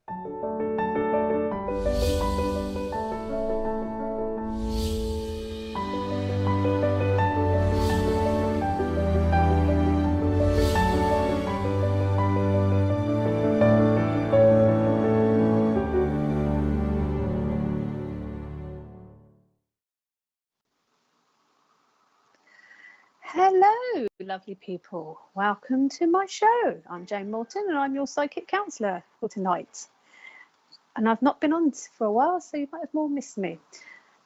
Hello, lovely people. Welcome to my show. I'm Jane Morton and I'm your psychic counsellor for tonight. And I've not been on for a while, so you might have more missed me.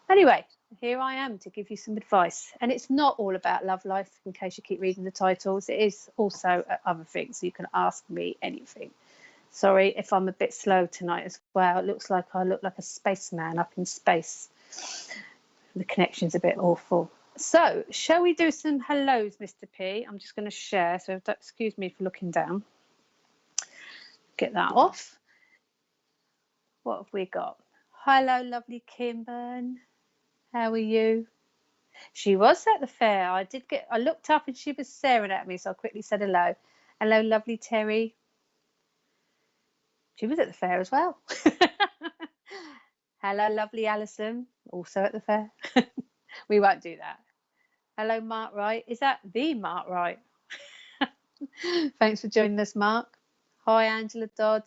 Anyway, here I am to give you some advice. And it's not all about love life, in case you keep reading the titles. It is also other things. So you can ask me anything. Sorry if I'm a bit slow tonight as well. It looks like I look like a spaceman up in space. The connection's a bit awful. So, shall we do some hellos, Mr. P? I'm just going to share, so excuse me for looking down. Get that off. What have we got? Hello, lovely Kimburn. How are you? She was at the fair. I looked up and she was staring at me, so I quickly said hello. Hello, lovely Terry. She was at the fair as well. Hello, lovely Alison. Also at the fair. We won't do that. Hello, Mark Wright. Is that the Mark Wright? Thanks for joining us, Mark. Hi, Angela Dodd.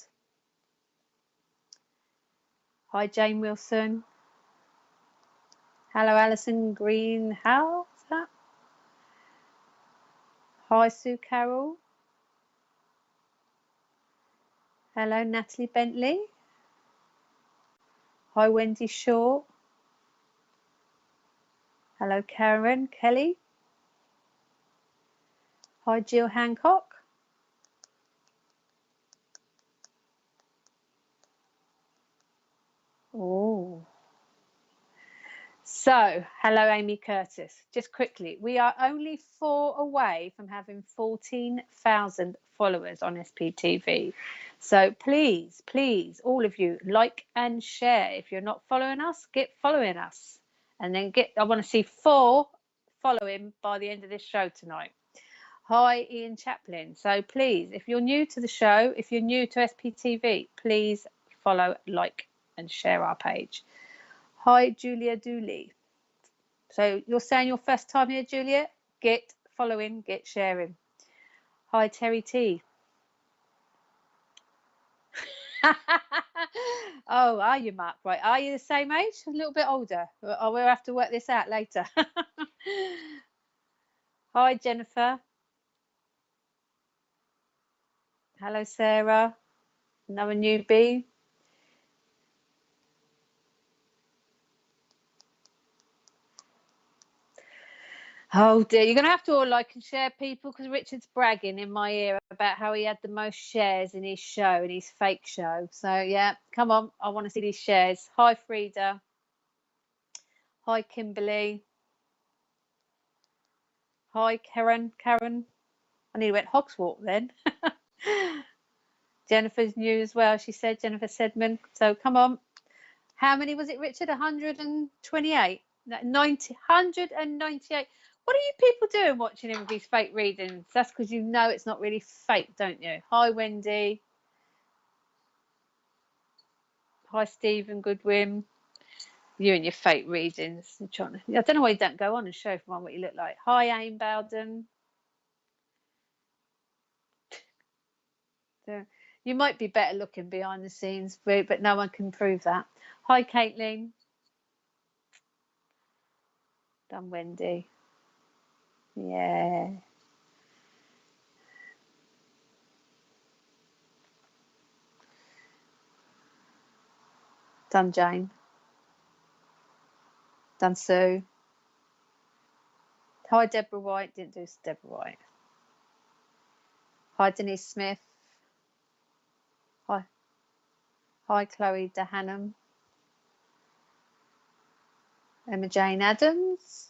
Hi, Jane Wilson. Hello, Alison Green. How's that? Hi, Sue Carroll. Hello, Natalie Bentley. Hi, Wendy Shaw. Hello, Karen Kelly. Hi, Jill Hancock. Oh. So, hello, Amy Curtis. Just quickly, we are only 4 away from having 14,000 followers on SPTV. So please, please, all of you, like and share. If you're not following us, get following us. And then I want to see 4 following by the end of this show tonight. Hi, Ian Chaplin. So please, if you're new to the show, if you're new to SPTV, please follow, like and share our page. Hi, Julia Dooley. So you're saying your first time here, Julia? Get following, get sharing. Hi, Terry T. Oh, are you, Mark? Right. Are you the same age? A little bit older? We'll have to work this out later. Hi, Jennifer. Hello, Sarah. Another newbie. Oh dear, you're going to have to all like and share, people, because Richard's bragging in my ear about how he had the most shares in his show, in his fake show. So yeah, come on, I want to see these shares. Hi, Frida. Hi, Kimberly. Hi, Karen. I nearly went Hogswalk then. Jennifer's new as well, she said, Jennifer Sedman. So come on. How many was it, Richard? 128? 198. What are you people doing watching him with these fake readings? That's because you know it's not really fake, don't you? Hi, Wendy. Hi, Stephen Goodwin. You and your fake readings. I don't know why you don't go on and show everyone what you look like. Hi, Aim Bowden. So, you might be better looking behind the scenes, but no one can prove that. Hi, Caitlin. Done, Wendy. Yeah. Done, Jane. Done, Sue. Hi, Deborah White. Didn't do Deborah White. Hi, Denise Smith. Hi, Chloe Dehanham. Emma Jane Adams.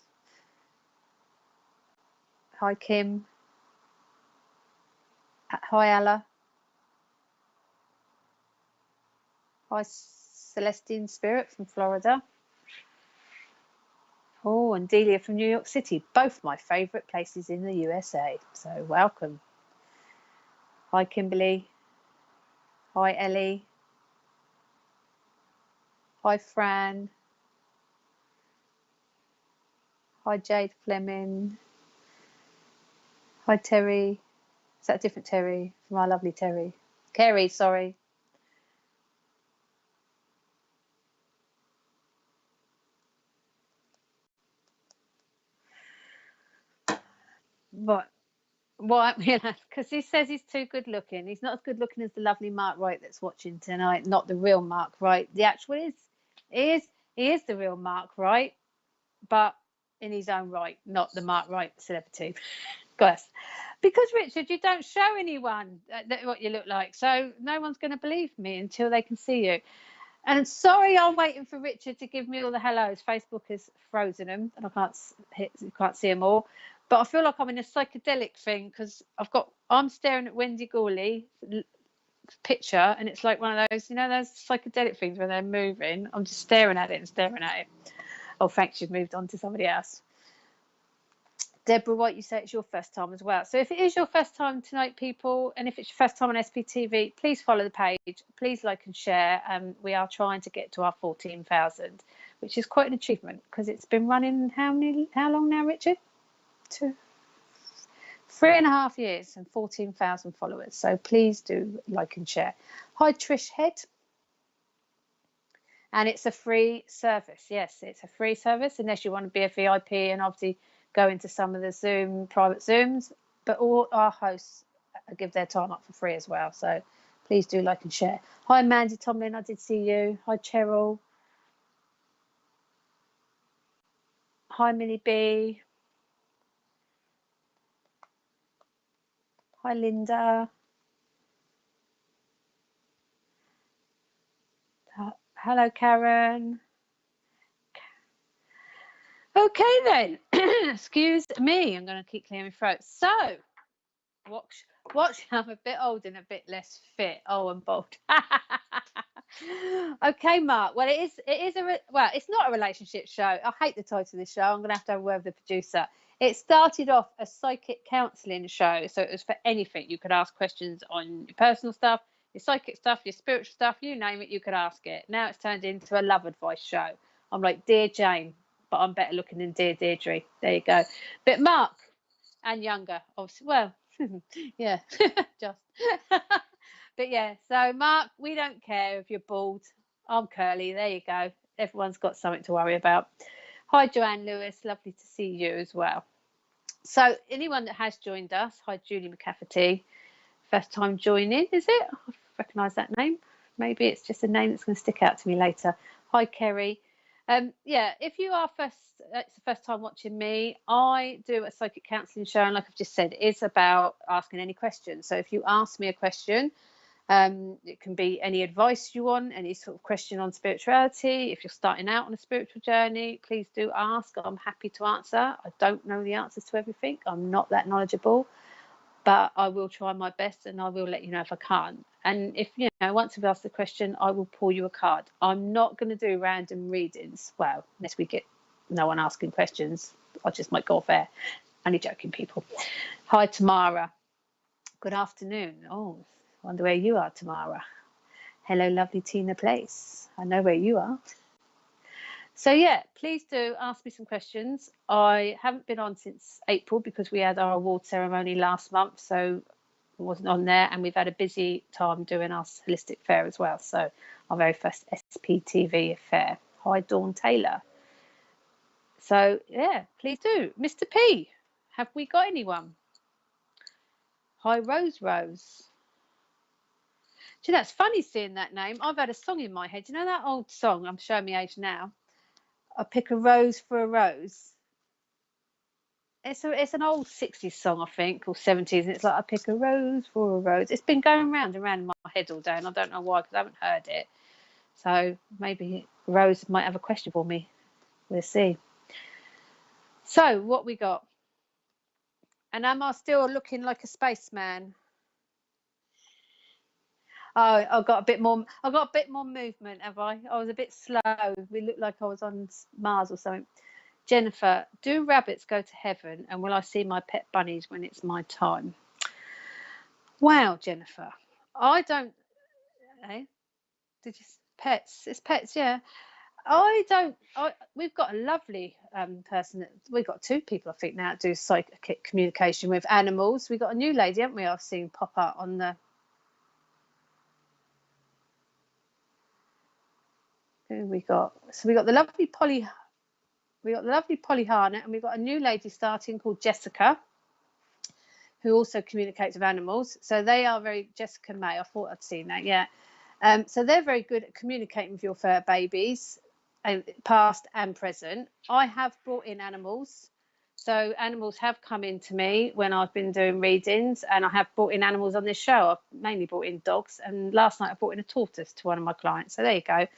Hi, Kim. Hi, Ella. Hi, Celestine Spirit from Florida. Oh, and Delia from New York City. Both my favourite places in the USA. So welcome. Hi, Kimberly. Hi, Ellie. Hi, Fran. Hi, Jade Fleming. Hi, Terry. Is that a different Terry from our lovely Terry? Kerry, sorry. What? What? Because he says he's too good looking. He's not as good looking as the lovely Mark Wright that's watching tonight. Not the real Mark Wright. The actual he is the real Mark Wright, but in his own right, not the Mark Wright celebrity. Guys, because Richard, you don't show anyone what you look like, so no one's going to believe me until they can see you. And sorry, I'm waiting for Richard to give me all the hellos. Facebook has frozen them, and you can't see them all. But I feel like I'm in a psychedelic thing because I'm staring at Wendy Gawley picture, and it's like one of those, those psychedelic things when they're moving. I'm just staring at it and staring at it. Oh, thanks, you've moved on to somebody else. Deborah White, you say it's your first time as well. So if it is your first time tonight, people, and if it's your first time on SPTV, please follow the page. Please like and share. We are trying to get to our 14,000, which is quite an achievement because it's been running how long now, Richard? 3.5 years and 14,000 followers. So please do like and share. Hi, Trish Head. And it's a free service. Yes, it's a free service unless you want to be a VIP and obviously go into some of the private Zooms. But all our hosts give their time up for free as well. So please do like and share. Hi, Mandy Tomlin. I did see you. Hi, Cheryl. Hi, Millie B. Hi, Linda. Hello, Karen. Okay, then. Excuse me. I'm going to keep clearing my throat. So, watch. I'm a bit old and a bit less fit. Oh, I'm bald. Okay, Mark. Well, it's not a relationship show. I hate the title of this show. I'm going to have a word with the producer. It started off a psychic counselling show, so it was for anything. You could ask questions on your personal stuff, your psychic stuff, your spiritual stuff, you name it, you could ask it. Now it's turned into a love advice show. I'm like Dear Jane, but I'm better looking than Dear Deirdre. There you go. But Mark, and younger, obviously. Well, yeah, just. But yeah, so Mark, we don't care if you're bald. I'm curly. There you go. Everyone's got something to worry about. Hi, Joanne Lewis. Lovely to see you as well. So anyone that has joined us, hi, Julie McCafferty. First time joining, is it? I recognise that name. Maybe it's just a name that's going to stick out to me later. Hi, Kerry. Yeah, if you are it's the first time watching me, I do a psychic counselling show, and like I've just said, it's about asking any questions. So if you ask me a question, it can be any advice you want, any sort of question on spirituality. If you're starting out on a spiritual journey, please do ask. I'm happy to answer. I don't know the answers to everything. I'm not that knowledgeable, but I will try my best, and I will let you know if I can't. And if once I've asked the question, I will pull you a card. I'm not going to do random readings. Well, unless we get no one asking questions, I just might go off air. Only joking, people. Hi, Tamara. Good afternoon. Oh, I wonder where you are, Tamara. Hello, lovely Tina Place. I know where you are. So yeah, please do ask me some questions. I haven't been on since April because we had our award ceremony last month, so I wasn't on there, and we've had a busy time doing our holistic fair as well. So our very first SPTV fair. Hi, Dawn Taylor. So yeah, please do. Mr. P, have we got anyone? Hi, Rose Rose. Gee, that's funny seeing that name. I've had a song in my head. You know that old song? I'm showing my age now. I pick a rose for a rose. It's an old 60s song, I think, or 70s, and it's like I pick a rose for a rose. It's been going round and round in my head all day, and I don't know why, because I haven't heard it. So maybe Rose might have a question for me. We'll see. So what we got? And am I still looking like a spaceman? Oh, I've got a bit more movement, have I? I was a bit slow. We looked like I was on Mars or something. Jennifer, do rabbits go to heaven, and will I see my pet bunnies when it's my time? Wow, Jennifer, I don't. Eh? Did you pets? It's pets, yeah. We've got a lovely person. We've got two people, I think, now that do psychic communication with animals. We've got a new lady, haven't we? I've seen pop up on the. Who we got? So we got the lovely Polly. We got the lovely Polly Harnett, and we've got a new lady starting called Jessica, who also communicates with animals. So they are Jessica May. I thought I'd seen that. Yeah. So they're very good at communicating with your fur babies, past and present. I have brought in animals. So animals have come in to me when I've been doing readings, and I have brought in animals on this show. I've mainly brought in dogs, and last night I brought in a tortoise to one of my clients. So there you go, a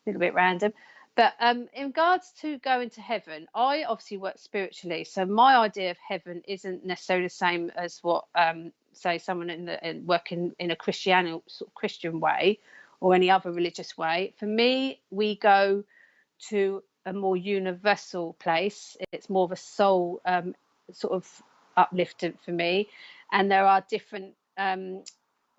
little bit random. But in regards to going to heaven, I obviously work spiritually. So my idea of heaven isn't necessarily the same as what, say, someone working in a Christian way or any other religious way. For me, we go to a more universal place. It's more of a soul sort of uplifting for me. And there are different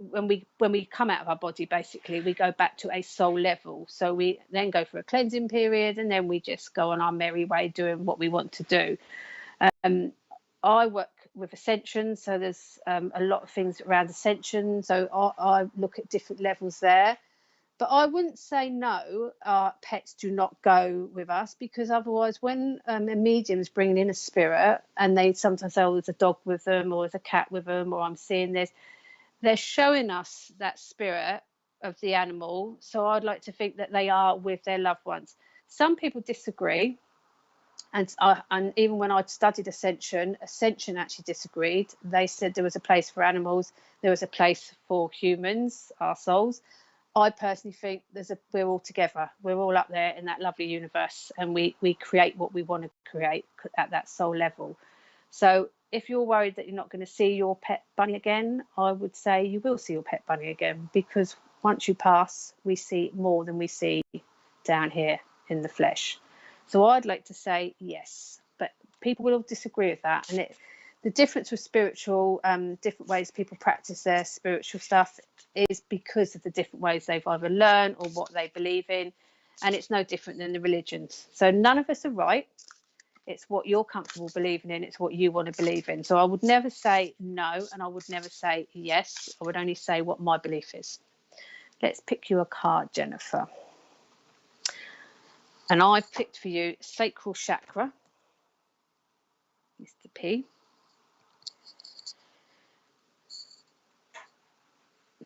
when we come out of our body, basically we go back to a soul level. So we then go for a cleansing period, and then we just go on our merry way doing what we want to do. I work with ascension, so there's a lot of things around ascension, so I look at different levels there. But I wouldn't say no, our pets do not go with us, because otherwise when a medium is bringing in a spirit and they sometimes say, oh, there's a dog with them or there's a cat with them, or I'm seeing this, they're showing us that spirit of the animal. So I'd like to think that they are with their loved ones. Some people disagree. And even when I studied Ascension actually disagreed. They said there was a place for animals, there was a place for humans, our souls. I personally think we're all together. We're all up there in that lovely universe, and we create what we want to create at that soul level. So if you're worried that you're not going to see your pet bunny again, I would say you will see your pet bunny again, because once you pass, we see more than we see down here in the flesh. So I'd like to say yes, but people will disagree with that. And the difference with spiritual, different ways people practice their spiritual stuff is because of the different ways they've either learned or what they believe in. And it's no different than the religions. So none of us are right. It's what you're comfortable believing in. It's what you want to believe in. So I would never say no, and I would never say yes. I would only say what my belief is. Let's pick you a card, Jennifer. And I've picked for you Sacral Chakra, Mr. P.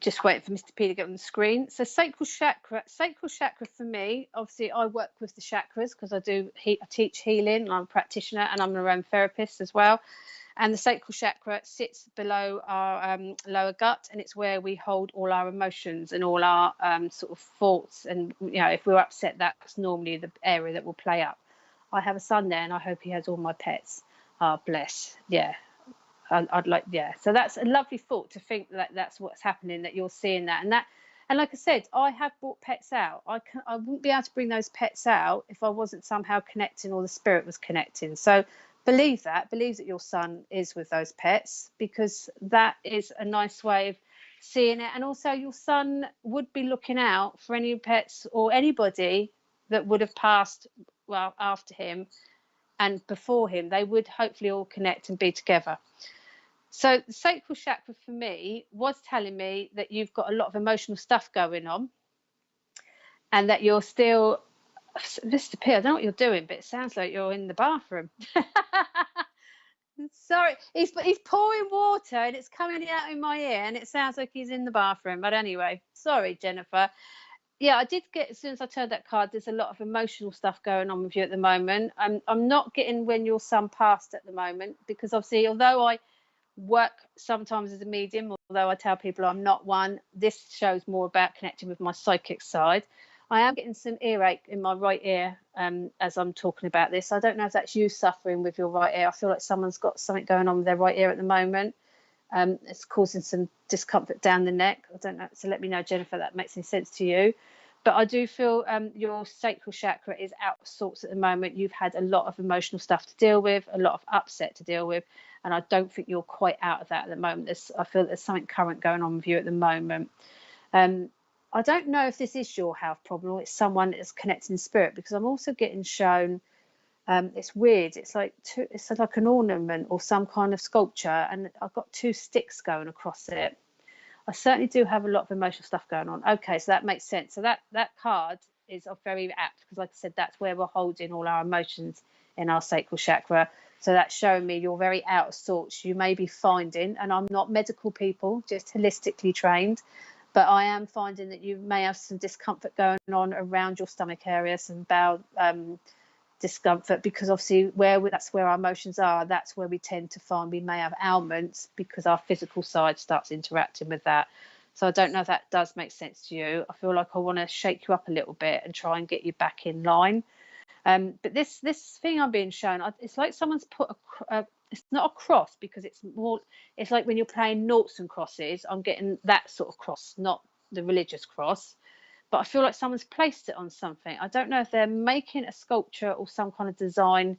Just waiting for Mr. P to get on the screen. So sacral chakra for me, obviously I work with the chakras because I teach healing, and I'm a practitioner, and I'm an aromatherapist as well. And the sacral chakra sits below our lower gut, and it's where we hold all our emotions and all our sort of thoughts. And if we're upset, that's normally the area that will play up. I have a son there, and I hope he has all my pets. Ah, bless. Yeah. I'd like, yeah. So that's a lovely thought, to think that that's what's happening, that you're seeing that. And like I said, I have brought pets out. I wouldn't be able to bring those pets out if I wasn't somehow connecting, or the spirit was connecting. So believe that your son is with those pets, because that is a nice way of seeing it. And also your son would be looking out for any pets or anybody that would have passed after him and before him. They would hopefully all connect and be together. So the sacral chakra for me was telling me that you've got a lot of emotional stuff going on, and that you're still, Mr. P, I don't know what you're doing, but it sounds like you're in the bathroom. Sorry, he's pouring water and it's coming out in my ear, and it sounds like he's in the bathroom. But anyway, sorry, Jennifer. Yeah, I did get, as soon as I turned that card, there's a lot of emotional stuff going on with you at the moment. I'm not getting when your son passed at the moment, because obviously, although I work sometimes as a medium, although I tell people I'm not one, this shows more about connecting with my psychic side. I am getting some earache in my right ear as I'm talking about this. I don't know if that's you suffering with your right ear. I feel like someone's got something going on with their right ear at the moment. It's causing some discomfort down the neck. I don't know, so let me know, Jennifer, if that makes any sense to you. But I do feel your sacral chakra is out of sorts at the moment. You've had a lot of emotional stuff to deal with, a lot of upset to deal with, and I don't think you're quite out of that at the moment. I feel there's something current going on with you at the moment. I don't know if this is your health problem or it's someone that's connecting spirit, because I'm also getting shown, it's weird, it's like an ornament or some kind of sculpture, and I've got 2 sticks going across it. I certainly do have a lot of emotional stuff going on. Okay, so that makes sense. So that card is very apt, because like I said, that's where we're holding all our emotions in our sacral chakra. So that's showing me you're very out of sorts. You may be finding, and I'm not medical people, just holistically trained, but I am finding that you may have some discomfort going on around your stomach area, some bowel discomfort, because obviously that's where our emotions are. That's where we tend to find we may have ailments, because our physical side starts interacting with that. So I don't know if that does make sense to you. I feel like I want to shake you up a little bit and try and get you back in line. But this thing I'm being shown, it's like someone's put it's not a cross, because it's like when you're playing noughts and crosses. I'm getting that sort of cross, not the religious cross. But I feel like someone's placed it on something. I don't know if they're making a sculpture or some kind of design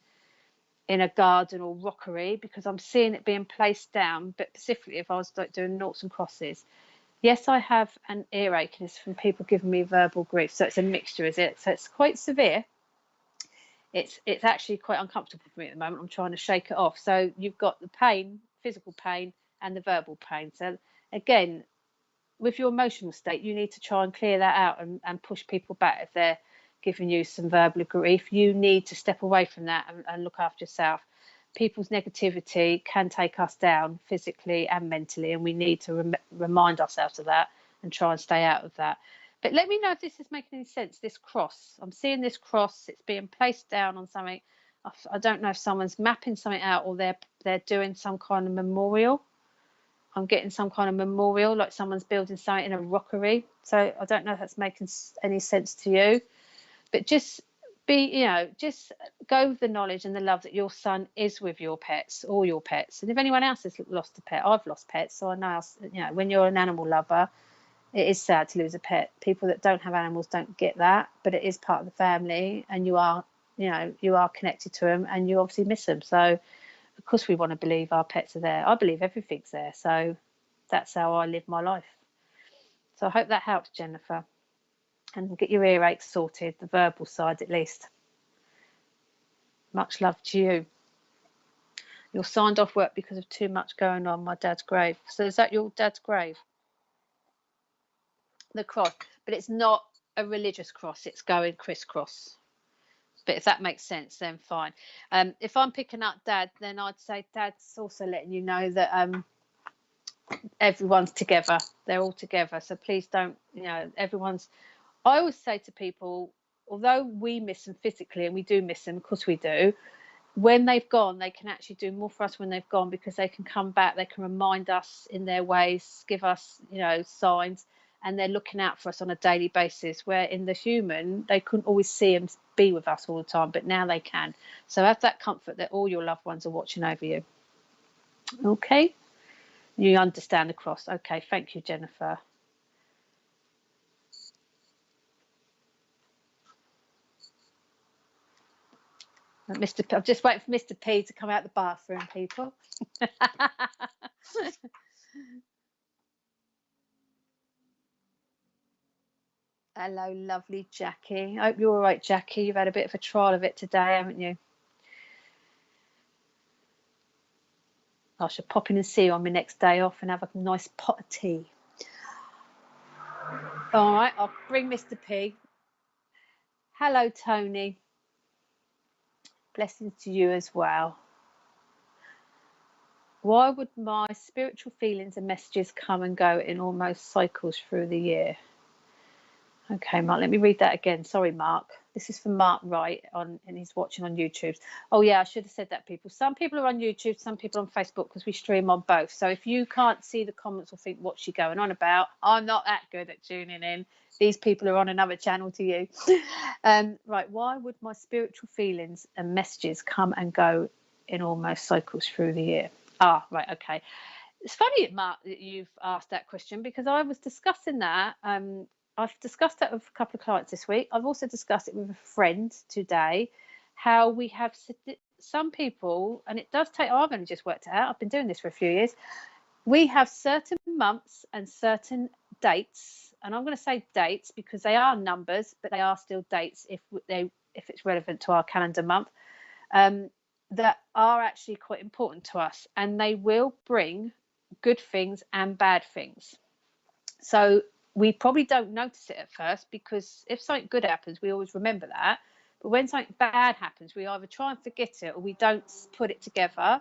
in a garden or rockery, because I'm seeing it being placed down. But specifically, if I was like doing noughts and crosses, yes, I have an earache, and it's from people giving me verbal grief. So it's a mixture, is it? So it's quite severe. It's actually quite uncomfortable for me at the moment. I'm trying to shake it off. So you've got the pain, physical pain, and the verbal pain. So again, with your emotional state, you need to try and clear that out and push people back. If they're giving you some verbal grief, you need to step away from that and look after yourself. People's negativity can take us down physically and mentally, and we need to remind ourselves of that and try and stay out of that. But let me know if this is making any sense. This cross, I'm seeing this cross, it's being placed down on something. I don't know if someone's mapping something out, or they're doing some kind of memorial. I'm getting some kind of memorial, like someone's building something in a rockery. So I don't know if that's making any sense to you, but just just go with the knowledge and the love that your son is with your pets, all your pets. And if anyone else has lost a pet, I've lost pets, so I know, when you're an animal lover, it is sad to lose a pet. People that don't have animals don't get that, but it is part of the family, and you are connected to them, and you obviously miss them. So of course we want to believe our pets are there. I believe everything's there. So that's how I live my life. So I hope that helps, Jennifer. And get your earaches sorted, the verbal side at least. Much love to you. You're signed off work because of too much going on. My dad's grave. So is that your dad's grave? The cross. But it's not a religious cross. It's going crisscross. But if that makes sense, then fine. If I'm picking up Dad, then I'd say Dad's also letting you know that everyone's together. They're all together. So please don't, everyone's. I always say to people, although we miss them physically, and we do miss them, of course we do, when they've gone, they can actually do more for us when they've gone, because they can come back, they can remind us in their ways, give us, signs, and they're looking out for us on a daily basis, where in the human, they couldn't always see and be with us all the time, but now they can. So have that comfort that all your loved ones are watching over you. Okay? You understand the cross. Okay, thank you, Jennifer. I'm just waiting for Mr. P to come out the bathroom, people. Hello, lovely Jackie. I hope you're all right, Jackie. You've had a bit of a trial of it today, haven't you? I should pop in and see you on my next day off and have a nice pot of tea. All right, I'll bring Mr. P. Hello, Tony. Blessings to you as well. Why would my spiritual feelings and messages come and go in almost cycles through the year? Okay, Mark, let me read that again. Sorry, Mark. This is from Mark Wright, and he's watching on YouTube. Oh, yeah, I should have said that, people. Some people are on YouTube, some people on Facebook, because we stream on both. So if you can't see the comments or think, what's she going on about? I'm not that good at tuning in. These people are on another channel to you. Right, why would my spiritual feelings and messages come and go in almost cycles through the year? Ah, right, okay. It's funny, Mark, that you've asked that question, because I was discussing that. I've discussed that with a couple of clients this week. I've also discussed it with a friend today, how we have some people, and it does take, I've only just worked it out, I've been doing this for a few years. We have certain months and certain dates, and I'm going to say dates because they are numbers, but they are still dates if it's relevant to our calendar month, that are actually quite important to us, and they will bring good things and bad things. So we probably don't notice it at first, because if something good happens, we always remember that. But when something bad happens, we either try and forget it or we don't put it together.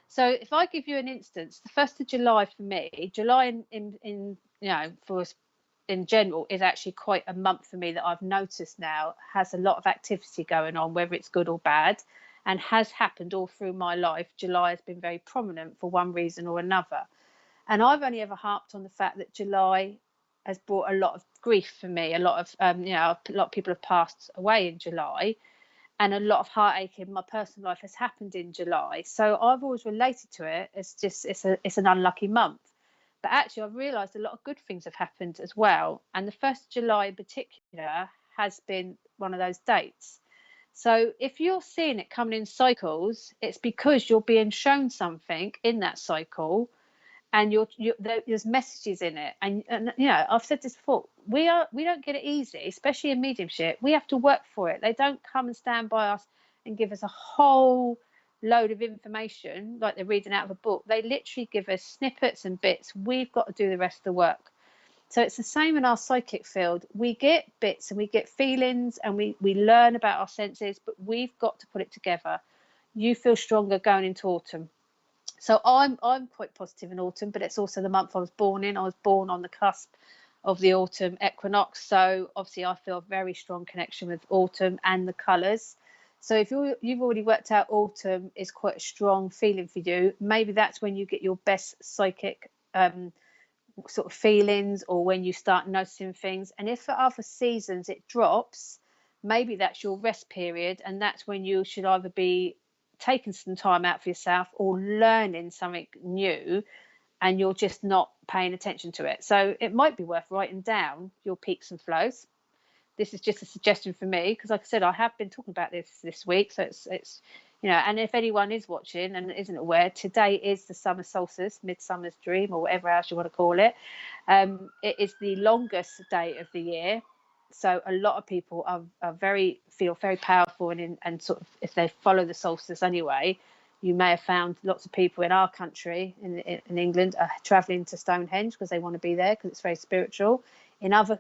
So if I give you an instance, the 1st of July for me, July in for us in general is actually quite a month for me that I've noticed now has a lot of activity going on, whether it's good or bad, and has happened all through my life. July has been very prominent for one reason or another. And I've only ever harped on the fact that July has brought a lot of grief for me. A lot of a lot of people have passed away in July, and a lot of heartache in my personal life has happened in July. So I've always related to it as just it's an unlucky month. But actually, I've realised a lot of good things have happened as well. And the 1st of July in particular has been one of those dates. So if you're seeing it coming in cycles, it's because you're being shown something in that cycle, and there's messages in it. And I've said this before, we don't get it easy, especially in mediumship. We have to work for it. They don't come and stand by us and give us a whole load of information like they're reading out of a book. They literally give us snippets and bits. We've got to do the rest of the work. So it's the same in our psychic field. We get bits and we get feelings, and we learn about our senses, but we've got to put it together. You feel stronger going into autumn. So I'm quite positive in autumn, but it's also the month I was born in. I was born on the cusp of the autumn equinox, so obviously I feel a very strong connection with autumn and the colours. So if you've already worked out autumn is quite a strong feeling for you, maybe that's when you get your best psychic sort of feelings, or when you start noticing things. And if for other seasons it drops, maybe that's your rest period, and that's when you should either be taking some time out for yourself or learning something new, and you're just not paying attention to it. So it might be worth writing down your peaks and flows. This is just a suggestion for me, because like I said, I have been talking about this week. So it's and if anyone is watching and isn't aware, today is the summer solstice, midsummer's dream, or whatever else you want to call it. It is the longest day of the year. So a lot of people feel very powerful, and sort of, if they follow the solstice anyway, you may have found lots of people in our country, in England, are travelling to Stonehenge because they want to be there because it's very spiritual. In other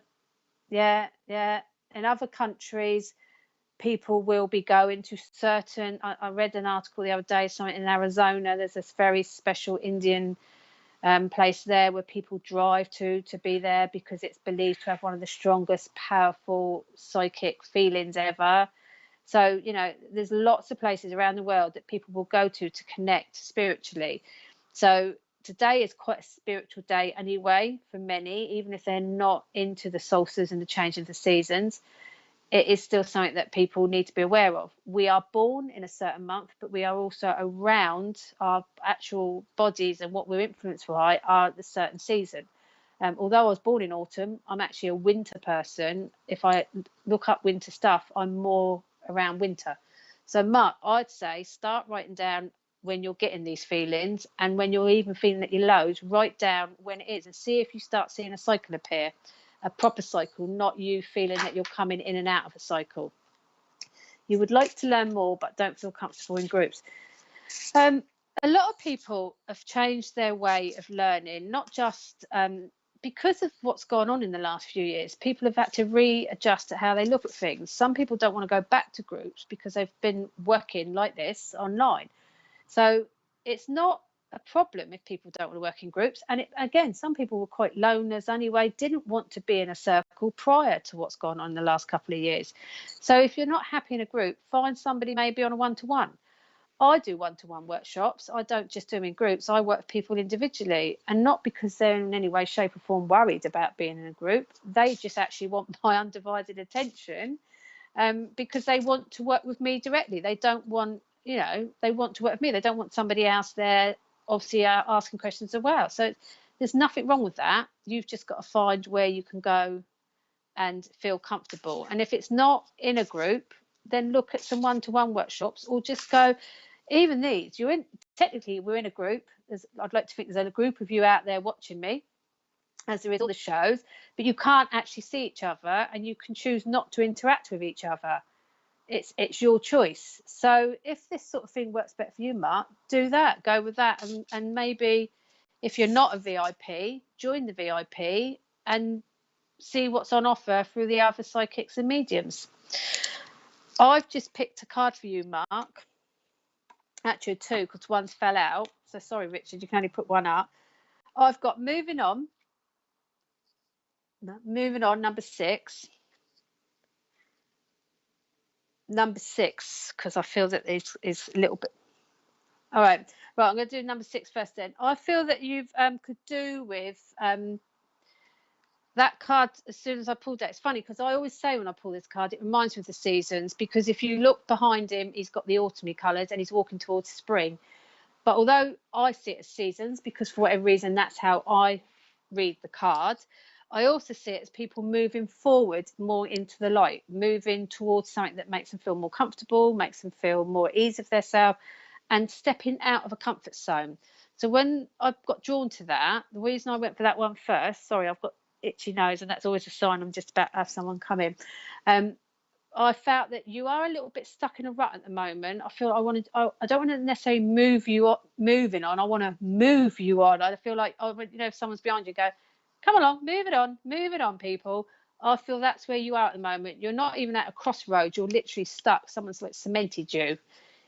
countries, people will be going to certain. I read an article the other day, something in Arizona. There's this very special Indian place there where people drive to be there, because it's believed to have one of the strongest, powerful psychic feelings ever. So there's lots of places around the world that people will go to connect spiritually. So today is quite a spiritual day anyway for many, even if they're not into the solstices and the change of the seasons. It is still something that people need to be aware of. We are born in a certain month, but we are also around our actual bodies, and what we're influenced by are the certain season. Although I was born in autumn, I'm actually a winter person. If I look up winter stuff, I'm more around winter. So Mark, I'd say start writing down when you're getting these feelings, and when you're even feeling at your lows, write down when it is, and see if you start seeing a cycle appear. A proper cycle, not you feeling that you're coming in and out of a cycle. You would like to learn more, but don't feel comfortable in groups. A lot of people have changed their way of learning, not just because of what's gone on in the last few years. People have had to readjust to how they look at things. Some people don't want to go back to groups because they've been working like this online. So it's not a problem if people don't want to work in groups. And again, some people were quite loners anyway, didn't want to be in a circle prior to what's gone on in the last couple of years. So if you're not happy in a group, find somebody maybe on a one-to-one. I do one-to-one workshops. I don't just do them in groups. I work with people individually, and not because they're in any way, shape or form worried about being in a group. They just actually want my undivided attention, because they want to work with me directly. They don't want, they want to work with me. They don't want somebody else there obviously asking questions as well. So there's nothing wrong with that. You've just got to find where you can go and feel comfortable. And if it's not in a group, then look at some one-to-one workshops, or just go. Even these, technically we're in a group. I'd like to think there's a group of you out there watching me. as there is all the shows, but you can't actually see each other, and you can choose not to interact with each other. It's your choice. So if this sort of thing works better for you, Mark, do that. Go with that, and maybe if you're not a VIP, join the VIP and see what's on offer through the other psychics and mediums. I've just picked a card for you, Mark. Actually, two, because one's fell out. So sorry, Richard, you can only put one up. I've got moving on, number 6. Number 6, because I feel that is a little bit. All right, I'm going to do number 6 first. Then I feel that you've could do with that card. As soon as I pulled that, it's funny because I always say when I pull this card, it reminds me of the seasons, because if you look behind him, he's got the autumny colours and he's walking towards spring. But although I see it as seasons, because for whatever reason that's how I read the card, I also see it as people moving forward more into the light, moving towards something that makes them feel more comfortable, makes them feel more at ease of themselves, and stepping out of a comfort zone. So when I got drawn to that, the reason I went for that one first, sorry, I've got itchy nose, and that's always a sign I'm just about to have someone come in. I felt that you are a little bit stuck in a rut at the moment. I feel I don't want to necessarily moving on. I want to move you on. I feel like, if someone's behind you, go, come along, move it on, people. I feel that's where you are at the moment. You're not even at a crossroads. You're literally stuck. Someone's like cemented you,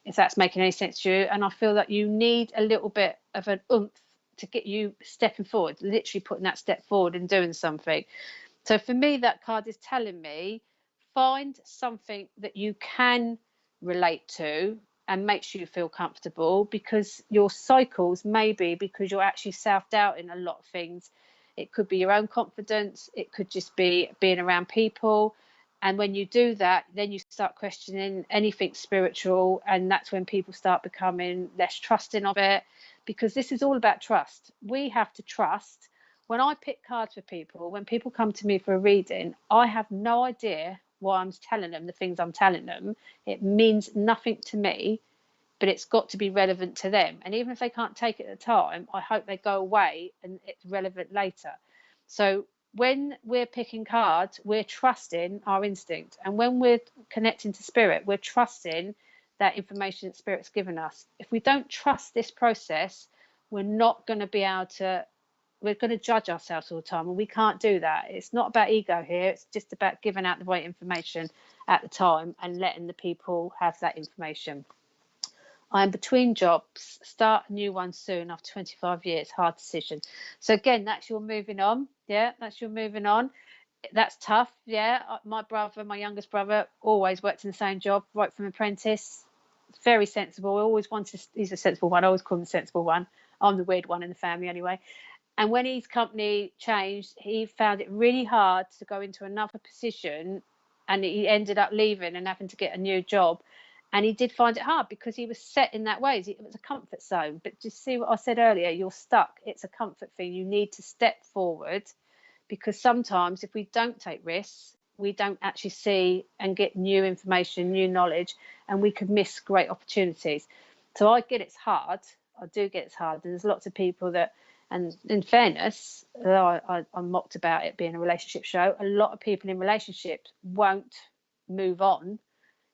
if that's making any sense to you. And I feel that you need a little bit of an oomph to get you stepping forward, literally putting that step forward and doing something. So for me, that card is telling me, find something that you can relate to and makes you feel comfortable, because your cycles may be because you're actually self-doubting a lot of things. It could be your own confidence. It could just be being around people. And when you do that, then you start questioning anything spiritual. And that's when people start becoming less trusting of it, because this is all about trust. We have to trust. When I pick cards for people, when people come to me for a reading, I have no idea why I'm telling them the things I'm telling them. It means nothing to me, but it's got to be relevant to them. And even if they can't take it at the time, I hope they go away and it's relevant later. So when we're picking cards, we're trusting our instinct. And when we're connecting to spirit, we're trusting that information that spirit's given us. If we don't trust this process, we're not going to be able to, we're going to judge ourselves all the time, and we can't do that. It's not about ego here. It's just about giving out the right information at the time and letting the people have that information. I'm between jobs, start a new one soon after 25 years, hard decision. So again, that's your moving on. Yeah, that's your moving on. That's tough. Yeah, my youngest brother, always worked in the same job, right from apprentice. Very sensible. I always wanted, he's a sensible one. I always call him the sensible one. I'm the weird one in the family anyway. And when his company changed, he found it really hard to go into another position, and he ended up leaving and having to get a new job. And he did find it hard because he was set in that way. It was a comfort zone. But just see what I said earlier, you're stuck. It's a comfort thing. You need to step forward, because sometimes if we don't take risks, we don't actually see and get new information, new knowledge, and we could miss great opportunities. So I get it's hard. I do get it's hard. And there's lots of people that, and in fairness, I'm mocked about it being a relationship show, a lot of people in relationships won't move on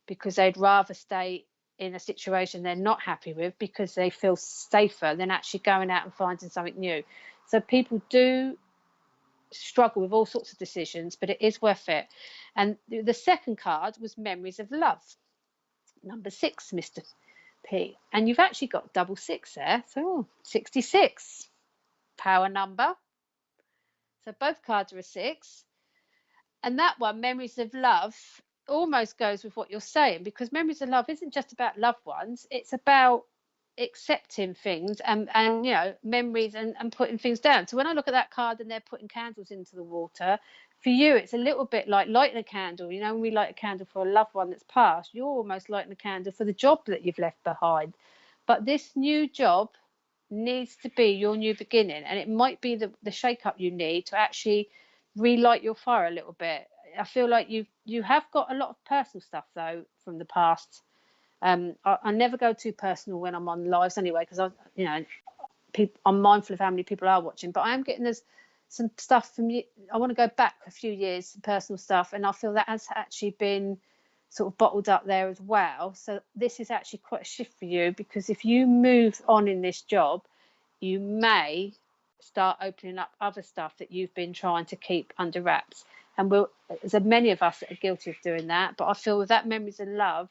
because they'd rather stay in a situation they're not happy with because they feel safer than actually going out and finding something new. So people do struggle with all sorts of decisions, but it is worth it. And the second card was Memories of Love, number 6, Mr. P. And you've actually got double 6 there, so 66. Power number. So both cards are a 6. And that one, Memories of Love, almost goes with what you're saying, because Memories of Love isn't just about loved ones. It's about accepting things and memories and putting things down. So when I look at that card and they're putting candles into the water, for you, it's a little bit like lighting a candle. When we light a candle for a loved one that's passed, you're almost lighting a candle for the job that you've left behind. But this new job needs to be your new beginning, and it might be the shake-up you need to actually relight your fire a little bit. I feel like you have got a lot of personal stuff though from the past. I never go too personal when I'm on lives anyway, because I'm mindful of how many people are watching, but I am getting there's some stuff from you. I want to go back a few years, some personal stuff, and I feel that has actually been sort of bottled up there as well. So this is actually quite a shift for you, because if you move on in this job, you may start opening up other stuff that you've been trying to keep under wraps. And there's many of us that are guilty of doing that. But I feel with that Memories of Love,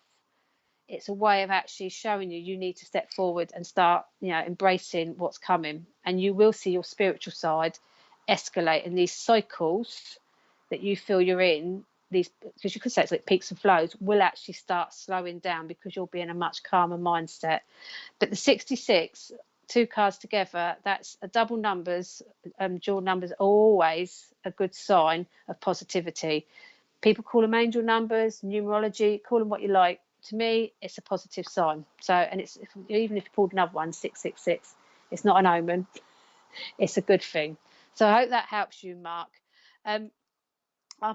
it's a way of actually showing you need to step forward and start, embracing what's coming. And you will see your spiritual side escalate, and these cycles that you feel you're in, these, because you could say it's like peaks and flows, will actually start slowing down because you'll be in a much calmer mindset. But the 66, two cards together, that's a double numbers, dual numbers, are always a good sign of positivity. People call them angel numbers, numerology, call them what you like. To me, it's a positive sign. So, and it's, even if you pulled another one, 666, it's not an omen, it's a good thing. So I hope that helps you, Mark. I'm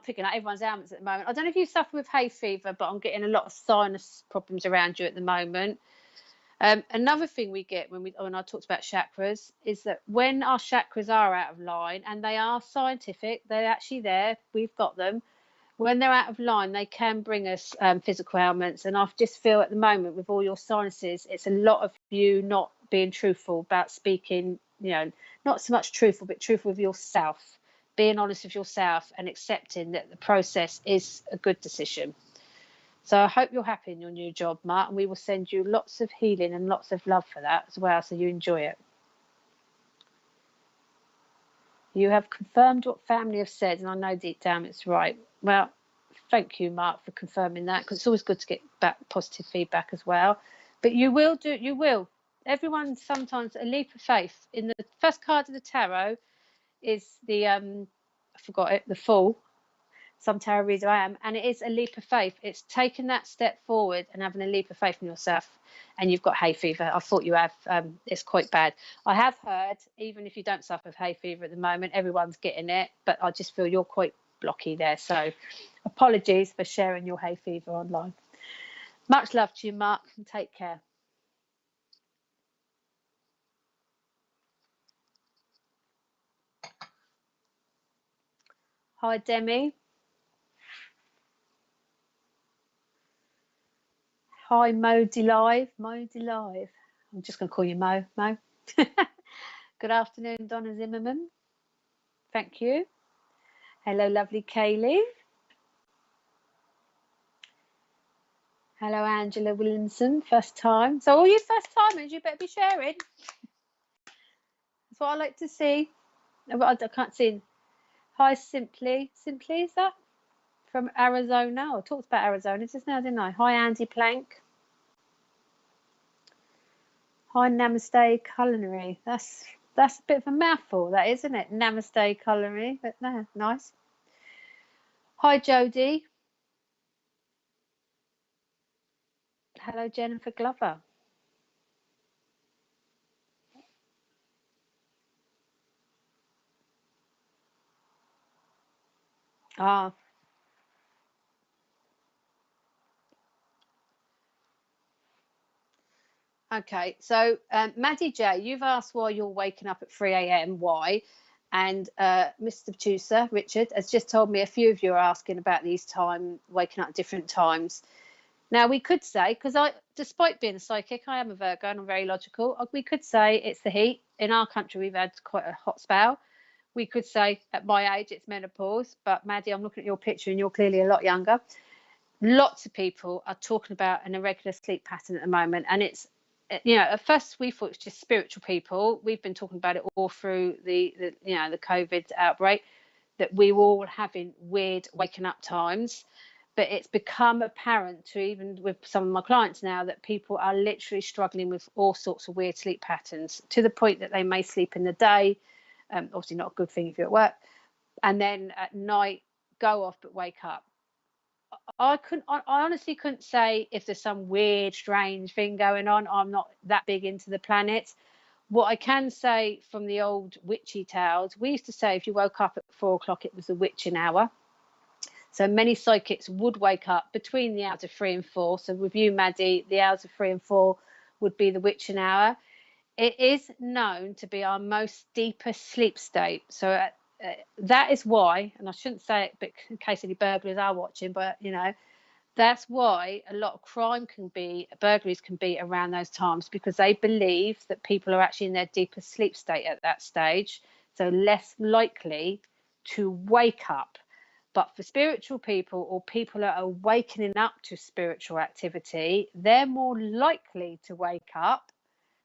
picking up everyone's ailments at the moment. I don't know if you suffer with hay fever, but I'm getting a lot of sinus problems around you at the moment. Another thing we get when I talked about chakras is that when our chakras are out of line, and they are scientific, they're actually there, we've got them. When they're out of line, they can bring us physical ailments. And I just feel at the moment with all your sinuses, it's a lot of you not being truthful about speaking, not so much truthful, but truthful with yourself, being honest with yourself and accepting that the process is a good decision. So I hope you're happy in your new job, Mark, and we will send you lots of healing and lots of love for that as well, so you enjoy it. You have confirmed what family have said, and I know deep down it's right. Well, thank you, Mark, for confirming that, because it's always good to get back positive feedback as well. But you will. Everyone, sometimes a leap of faith. In the first card of the tarot is the, I forgot it, the Fool. Some tarot reader I am, and it is a leap of faith. It's taking that step forward and having a leap of faith in yourself. And you've got hay fever. I thought you have. It's quite bad. I have heard, even if you don't suffer with hay fever at the moment, everyone's getting it, but I just feel you're quite blocky there. So apologies for sharing your hay fever online. Much love to you, Mark, and take care. Hi, Demi. Hi, Modi Live. Modi Live. I'm just going to call you Mo. Good afternoon, Donna Zimmerman. Thank you. Hello, lovely Kaylee. Hello, Angela Williamson. First time. So all you first timers, you better be sharing. That's what I like to see. I can't see. Hi, Simply. Simply, is that? From Arizona. I talked about Arizona just now, didn't I? Hi, Andy Plank. Hi, Namaste Culinary. That's a bit of a mouthful, that, isn't it? Namaste Culinary, but no, nice. Hi, Jodie. Hello, Jennifer Glover. Ah. Okay, so Maddie J, you've asked why you're waking up at 3 a.m. Why? And Mr. Producer Richard has just told me a few of you are asking about these waking up at different times. Now we could say, because despite being a psychic, I am a Virgo and I'm very logical. We could say it's the heat. In our country, we've had quite a hot spell. We could say at my age it's menopause. But Maddie, I'm looking at your picture and you're clearly a lot younger. Lots of people are talking about an irregular sleep pattern at the moment, and it's, at first we thought it was just spiritual people. We've been talking about it all through the COVID outbreak, that we were all having weird waking up times. But it's become apparent to even with some of my clients now that people are literally struggling with all sorts of weird sleep patterns, to the point that they may sleep in the day, obviously not a good thing if you're at work, and then at night go off but wake up. I honestly couldn't say if there's some weird, strange thing going on. I'm not that big into the planets. What I can say from the old witchy tales, we used to say if you woke up at 4 o'clock, it was the witching hour. So many psychics would wake up between the hours of 3 and 4. So with you, Maddie, the hours of 3 and 4 would be the witching hour. It is known to be our most deepest sleep state. So that is why, and I shouldn't say it, but in case any burglars are watching, but that's why a lot of burglaries can be around those times, because they believe that people are actually in their deepest sleep state at that stage, so less likely to wake up. But for spiritual people, or people that are awakening up to spiritual activity, they're more likely to wake up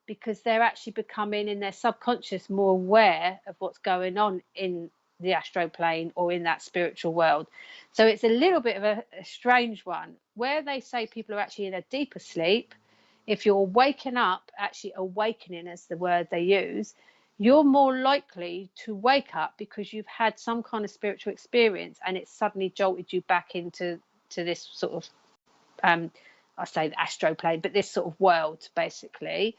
because they're actually becoming, in their subconscious, more aware of what's going on in the astral plane or in that spiritual world. So it's a little bit of a strange one. Where they say people are actually in a deeper sleep, if you're waking up, actually awakening is the word they use, you're more likely to wake up because you've had some kind of spiritual experience and it's suddenly jolted you back into this sort of I say the astral plane, but this sort of world, basically.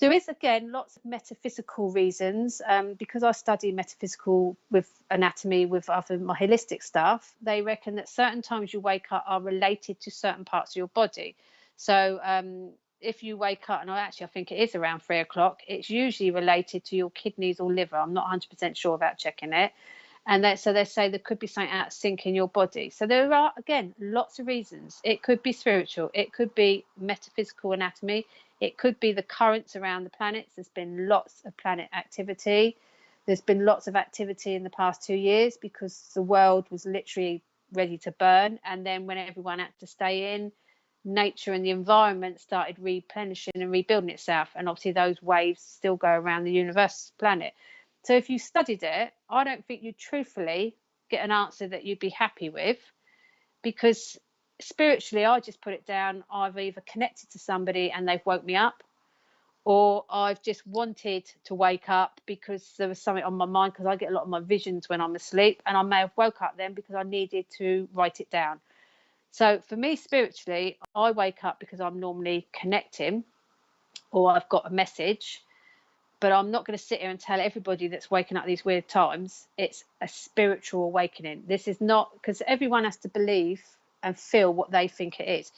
There is, again, lots of metaphysical reasons. Because I study metaphysical with anatomy, with other my holistic stuff, they reckon that certain times you wake up are related to certain parts of your body. So if you wake up, and I think it is around 3 o'clock, it's usually related to your kidneys or liver. I'm not 100% sure about checking it. And so they say there could be something out of sync in your body. So there are, again, lots of reasons. It could be spiritual. It could be metaphysical anatomy. It could be the currents around the planets. There's been lots of planet activity. There's been lots of activity in the past 2 years because the world was literally ready to burn. And then when everyone had to stay in, nature and the environment started replenishing and rebuilding itself. And obviously those waves still go around the universe planet. So if you studied it, I don't think you'd truthfully get an answer that you'd be happy with, because spiritually, I just put it down. I've either connected to somebody and they've woke me up, or I've just wanted to wake up because there was something on my mind, because I get a lot of my visions when I'm asleep, and I may have woke up then because I needed to write it down. So for me, spiritually, I wake up because I'm normally connecting or I've got a message. But I'm not going to sit here and tell everybody that's waking up these weird times it's a spiritual awakening. This is not, because everyone has to believe and feel what they think it is.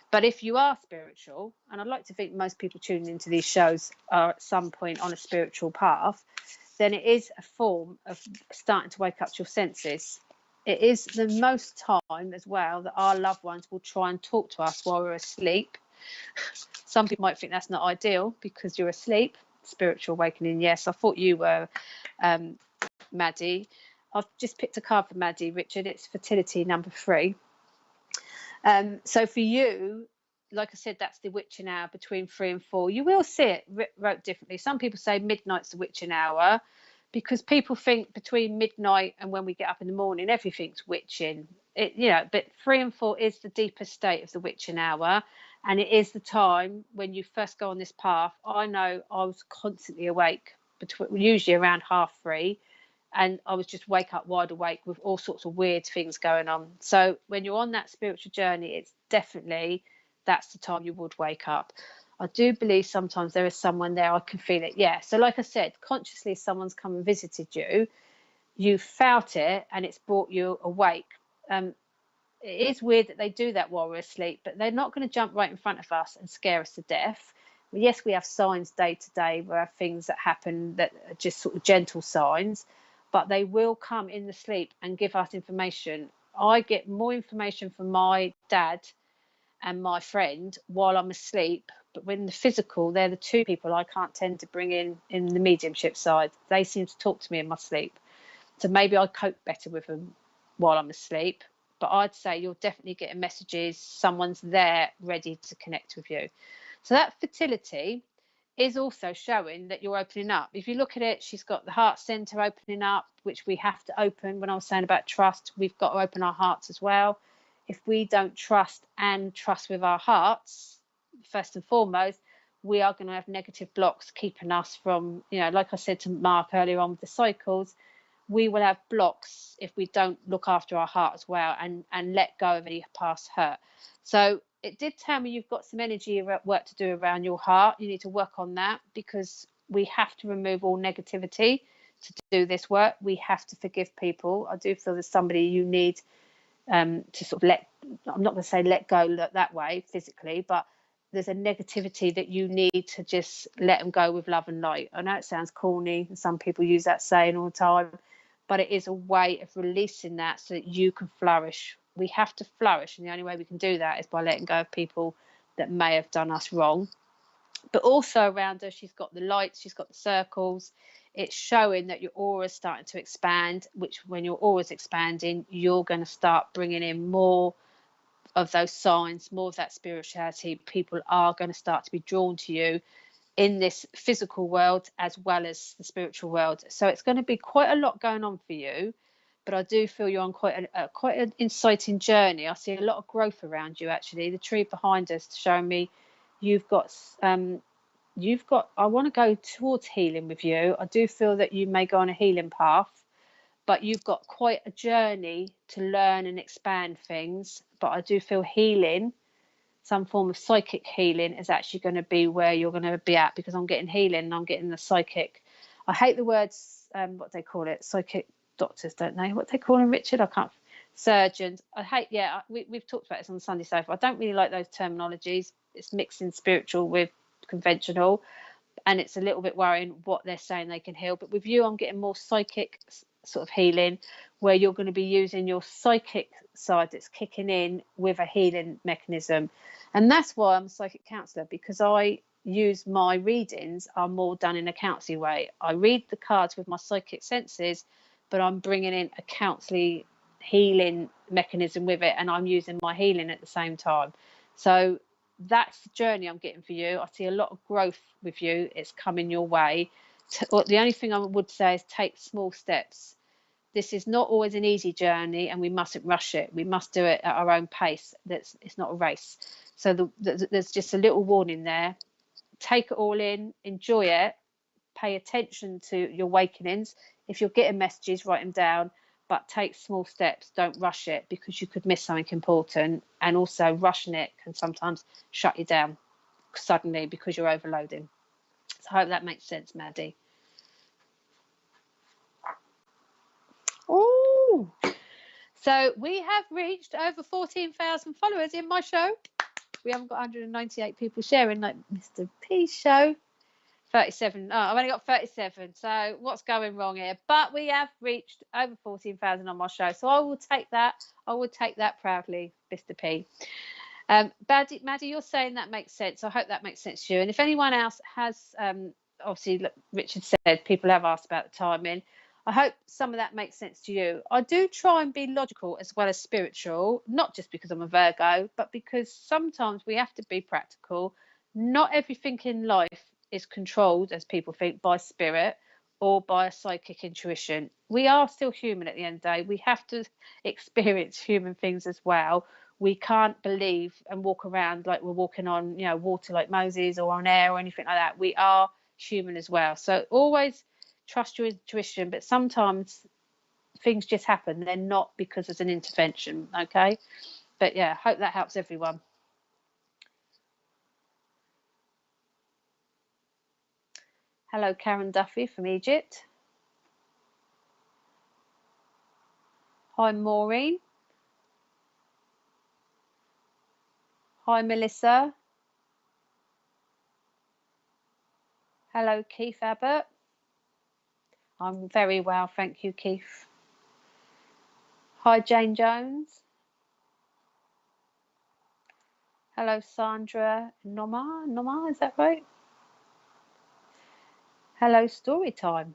But if you are spiritual, and I'd like to think most people tuning into these shows are at some point on a spiritual path, then it is a form of starting to wake up to your senses. It is the most time as well that our loved ones will try and talk to us while we're asleep. Some people might think that's not ideal because you're asleep. Spiritual awakening, yes. I thought you were Maddie. I've just picked a card for Maddie, Richard. It's fertility number 3. So for you, like I said, that's the witching hour between 3 and 4. You will see it wrote differently. Some people say midnight's the witching hour because people think between midnight and when we get up in the morning, everything's witching. But 3 and 4 is the deepest state of the witching hour. And it is the time when you first go on this path. I know I was constantly awake, usually around 3:30, and I was just wide awake with all sorts of weird things going on. So when you're on that spiritual journey, it's definitely, that's the time you would wake up. I do believe sometimes there is someone there. I can feel it. Yeah. So like I said, consciously someone's come and visited you. You felt it and it's brought you awake. It is weird that they do that while we're asleep, but they're not going to jump right in front of us and scare us to death. Yes, we have signs day to day. We have things that happen that are just sort of gentle signs, but they will come in the sleep and give us information. I get more information from my dad and my friend while I'm asleep, but when the physical, they're the 2 people I can't tend to bring in the mediumship side. They seem to talk to me in my sleep. So maybe I cope better with them while I'm asleep. But I'd say you're definitely getting messages. Someone's there ready to connect with you. So that fertility is also showing that you're opening up. If you look at it, she's got the heart center opening up, which we have to open. When I was saying about trust, we've got to open our hearts as well. If we don't trust with our hearts, first and foremost, we are going to have negative blocks keeping us from, like I said to Mark earlier on with the cycles, we will have blocks if we don't look after our heart as well and let go of any past hurt. So it did tell me you've got some energy work to do around your heart. You need to work on that because we have to remove all negativity to do this work. We have to forgive people. I do feel there's somebody you need to sort of I'm not going to say let go that way physically, but there's a negativity that you need to just let them go with love and light. I know it sounds corny and some people use that saying all the time, but it is a way of releasing that so that you can flourish. We have to flourish, and the only way we can do that is by letting go of people that may have done us wrong. But also around her, she's got the lights, she's got the circles. It's showing that your aura is starting to expand, which when your aura is expanding, you're going to start bringing in more of those signs, more of that spirituality. People are going to start to be drawn to you in this physical world as well as the spiritual world. So it's going to be quite a lot going on for you, but I do feel you're on quite an exciting journey. I see a lot of growth around you, actually. The tree behind us showing me you've got I want to go towards healing with you. I do feel that you may go on a healing path, but you've got quite a journey to learn and expand things. But I do feel healing, some form of psychic healing, is actually going to be where you're going to be at, because I'm getting healing and I'm getting the psychic. I hate the words, what they call it, psychic doctors, don't they? What they call them, Richard? I can't. Surgeons. I hate, yeah, we've talked about this on Sunday Sofa. I don't really like those terminologies. It's mixing spiritual with conventional, and it's a little bit worrying what they're saying they can heal. But with you, I'm getting more psychic sort of healing, where you're going to be using your psychic side that's kicking in with a healing mechanism. And that's why I'm a psychic counsellor, because I use my readings are more done in a counselling way. I read the cards with my psychic senses, but I'm bringing in a counselling healing mechanism with it, and I'm using my healing at the same time. So that's the journey I'm getting for you. I see a lot of growth with you. It's coming your way. The only thing I would say is take small steps. This is not always an easy journey, and we mustn't rush it. We must do it at our own pace. It's not a race. So there's just a little warning there. Take it all in, enjoy it, pay attention to your awakenings. If you're getting messages, write them down, but take small steps. Don't rush it, because you could miss something important. And also rushing it can sometimes shut you down suddenly because you're overloading. So I hope that makes sense, Maddie. Oh, so we have reached over 14,000 followers in my show. We haven't got 198 people sharing like Mr. P's show. 37. Oh, I've only got 37. So what's going wrong here? But we have reached over 14,000 on my show. So I will take that. I will take that proudly, Mr. P. Maddie, you're saying that makes sense. I hope that makes sense to you. And if anyone else has, obviously, Richard said people have asked about the timing. I hope some of that makes sense to you. I do try and be logical as well as spiritual, not just because I'm a Virgo, but because sometimes we have to be practical. Not everything in life is controlled, as people think, by spirit or by a psychic intuition. We are still human at the end of the day. We have to experience human things as well. We can't believe and walk around like we're walking on, water like Moses, or on air or anything like that. We are human as well. So always trust your intuition, but sometimes things just happen. They're not because there's an intervention, okay? But yeah, hope that helps everyone. Hello, Karen Duffy from Egypt. Hi, Maureen. Hi, Melissa. Hello, Keith Abbott. I'm very well, thank you, Keith. Hi, Jane Jones. Hello, Sandra Noma, is that right? Hello, Storytime.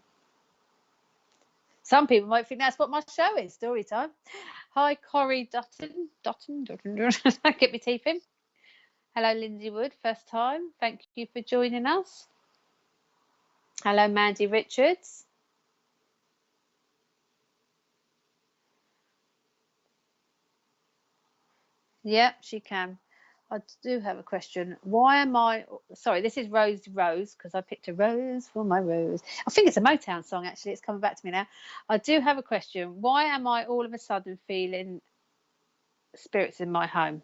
Some people might think that's what my show is, Storytime. Hi, Corrie Dutton. Get my teeth in. Hello, Lindsay Wood, first time. Thank you for joining us. Hello, Mandy Richards. Yep, she can. I do have a question. Why am I... Sorry, this is Rose, because I picked a rose for my rose. I think it's a Motown song, actually. It's coming back to me now. I do have a question. Why am I all of a sudden feeling spirits in my home?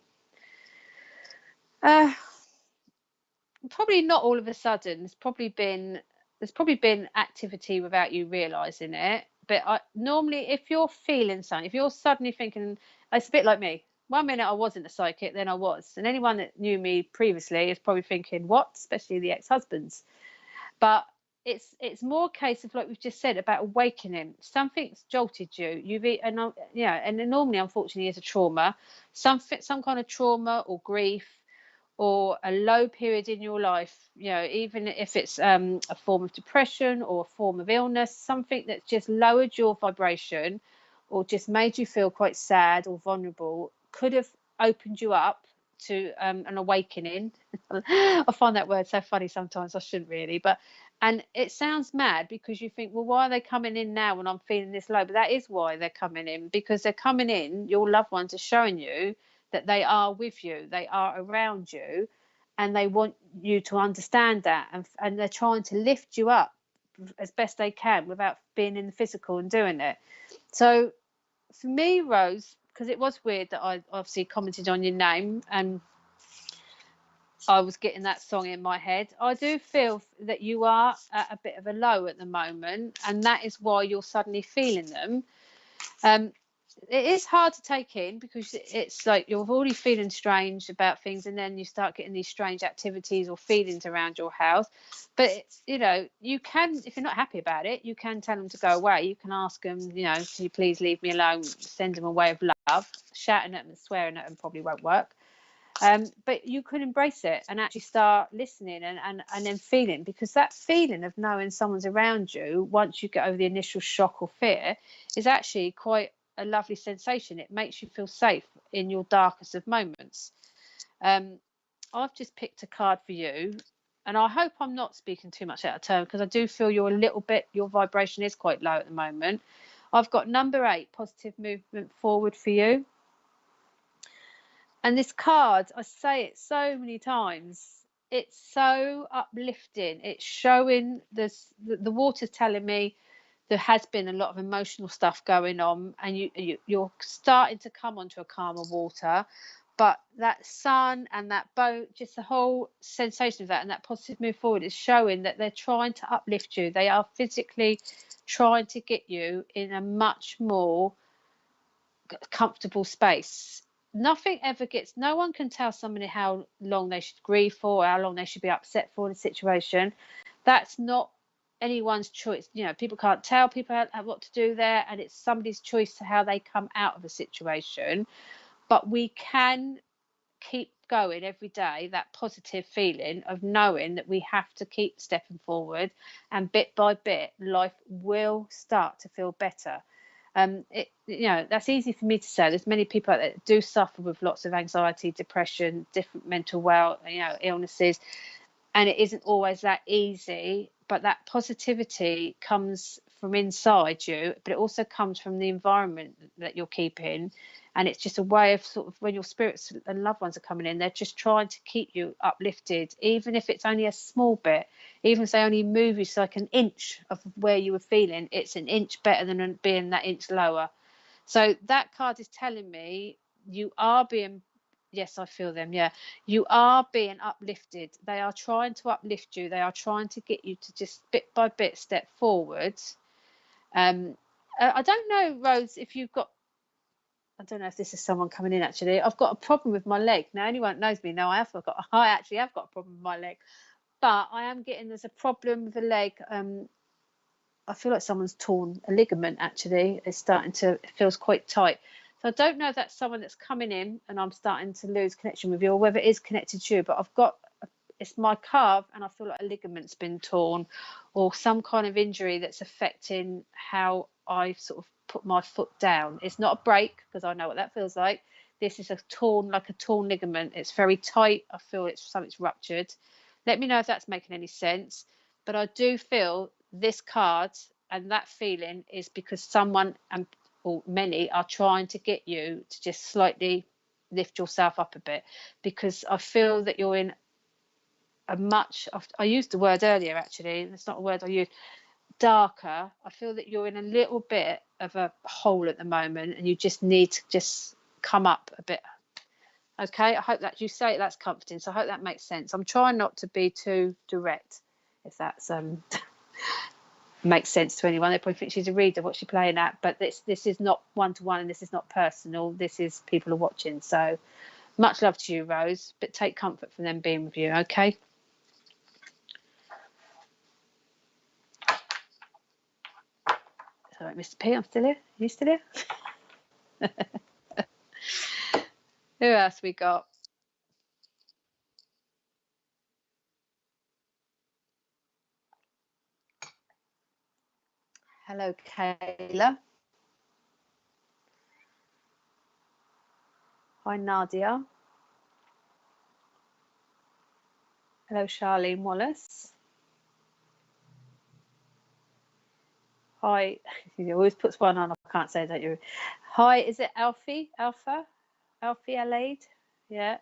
Probably not all of a sudden. There's probably been activity without you realising it. But normally, if you're feeling something, if you're suddenly thinking... It's a bit like me. 1 minute I wasn't a psychic, then I was. And anyone that knew me previously is probably thinking, what? Especially the ex-husbands. But it's more a case of, like we've just said, about awakening. Something's jolted you. And normally, unfortunately, is a trauma, some kind of trauma or grief, or a low period in your life. Even if it's a form of depression or a form of illness, something that's just lowered your vibration, or just made you feel quite sad or vulnerable, could have opened you up to an awakening. I find that word so funny sometimes. I shouldn't really, and it sounds mad, because you think, well, why are they coming in now when I'm feeling this low? But that is why they're coming in, because they're coming in. Your loved ones are showing you that they are with you, they are around you, and they want you to understand that, and they're trying to lift you up as best they can without being in the physical and doing it. So for me, Rose, because it was weird that I obviously commented on your name and I was getting that song in my head, I do feel that you are at a bit of a low at the moment, and that is why you're suddenly feeling them. It is hard to take in, because it's like you're already feeling strange about things, and then you start getting these strange activities or feelings around your house. But you can, if you're not happy about it, you can tell them to go away. You can ask them, can you please leave me alone? Send them a way of love. Shouting at them and swearing at them probably won't work. But you could embrace it and actually start listening and then feeling, because that feeling of knowing someone's around you once you get over the initial shock or fear is actually quite a lovely sensation. It makes you feel safe in your darkest of moments. I've just picked a card for you, and I hope I'm not speaking too much out of turn, because I do feel your vibration is quite low at the moment. I've got number 8, positive movement forward, for you. And this card, I say it so many times, it's so uplifting. It's showing the water's telling me there has been a lot of emotional stuff going on, and you're starting to come onto a calmer water. But that sun and that boat, just the whole sensation of that and that positive move forward, is showing that they're trying to uplift you. They are physically trying to get you in a much more comfortable space. No one can tell somebody how long they should grieve for, or how long they should be upset for in a situation. That's not anyone's choice. People can't tell people what to do there, and it's somebody's choice to how they come out of a situation. But we can keep going every day, that positive feeling of knowing that we have to keep stepping forward, and bit by bit life will start to feel better. That's easy for me to say. There's many people out there that do suffer with lots of anxiety, depression, different mental illnesses, and it isn't always that easy. But that positivity comes from inside you, but it also comes from the environment that you're keeping. And it's just a way of sort of, when your spirits and loved ones are coming in, they're just trying to keep you uplifted, even if it's only a small bit. Even if they only move you like an inch of where you were feeling, it's an inch better than being that inch lower. So that card is telling me you are being, yes, I feel them, yeah, you are being uplifted. They are trying to uplift you. They are trying to get you to just bit by bit step forward. I don't know, Rose, if you've got, I don't know if this is someone coming in. Actually, I've got a problem with my leg. Now, anyone that knows me know I actually have got a problem with my leg, but I am getting, there's a problem with the leg. I feel like someone's torn a ligament. Actually, it feels quite tight. So I don't know if that's someone that's coming in and I'm starting to lose connection with you, or whether it is connected to you. But it's my calf, and I feel like a ligament's been torn, or some kind of injury that's affecting how I sort of put my foot down. It's not a break, because I know what that feels like. This is a torn ligament. It's very tight. I feel something's ruptured. Let me know if that's making any sense. But I do feel this card and that feeling is because someone or many are trying to get you to just slightly lift yourself up a bit, because I feel that you're in I used the word earlier, actually, it's not a word I use, darker. I feel that you're in a little bit of a hole at the moment, and you just need to just come up a bit. Okay, I hope that you say that's comforting, so I hope that makes sense. I'm trying not to be too direct, if that's makes sense to anyone. They probably think she's a reader, what's she playing at, but this is not one-to-one, and this is not personal. This is people are watching. So much love to you, Rose, but take comfort from them being with you. Okay. right, Mr. P, I'm still here. Are you still here? Who else we got? Hello, Kayla. Hi, Nadia. Hello, Charlene Wallace. Hi. He always puts one on. I can't say, don't you? Hi, is it Alfie? Alpha Alade? Yeah.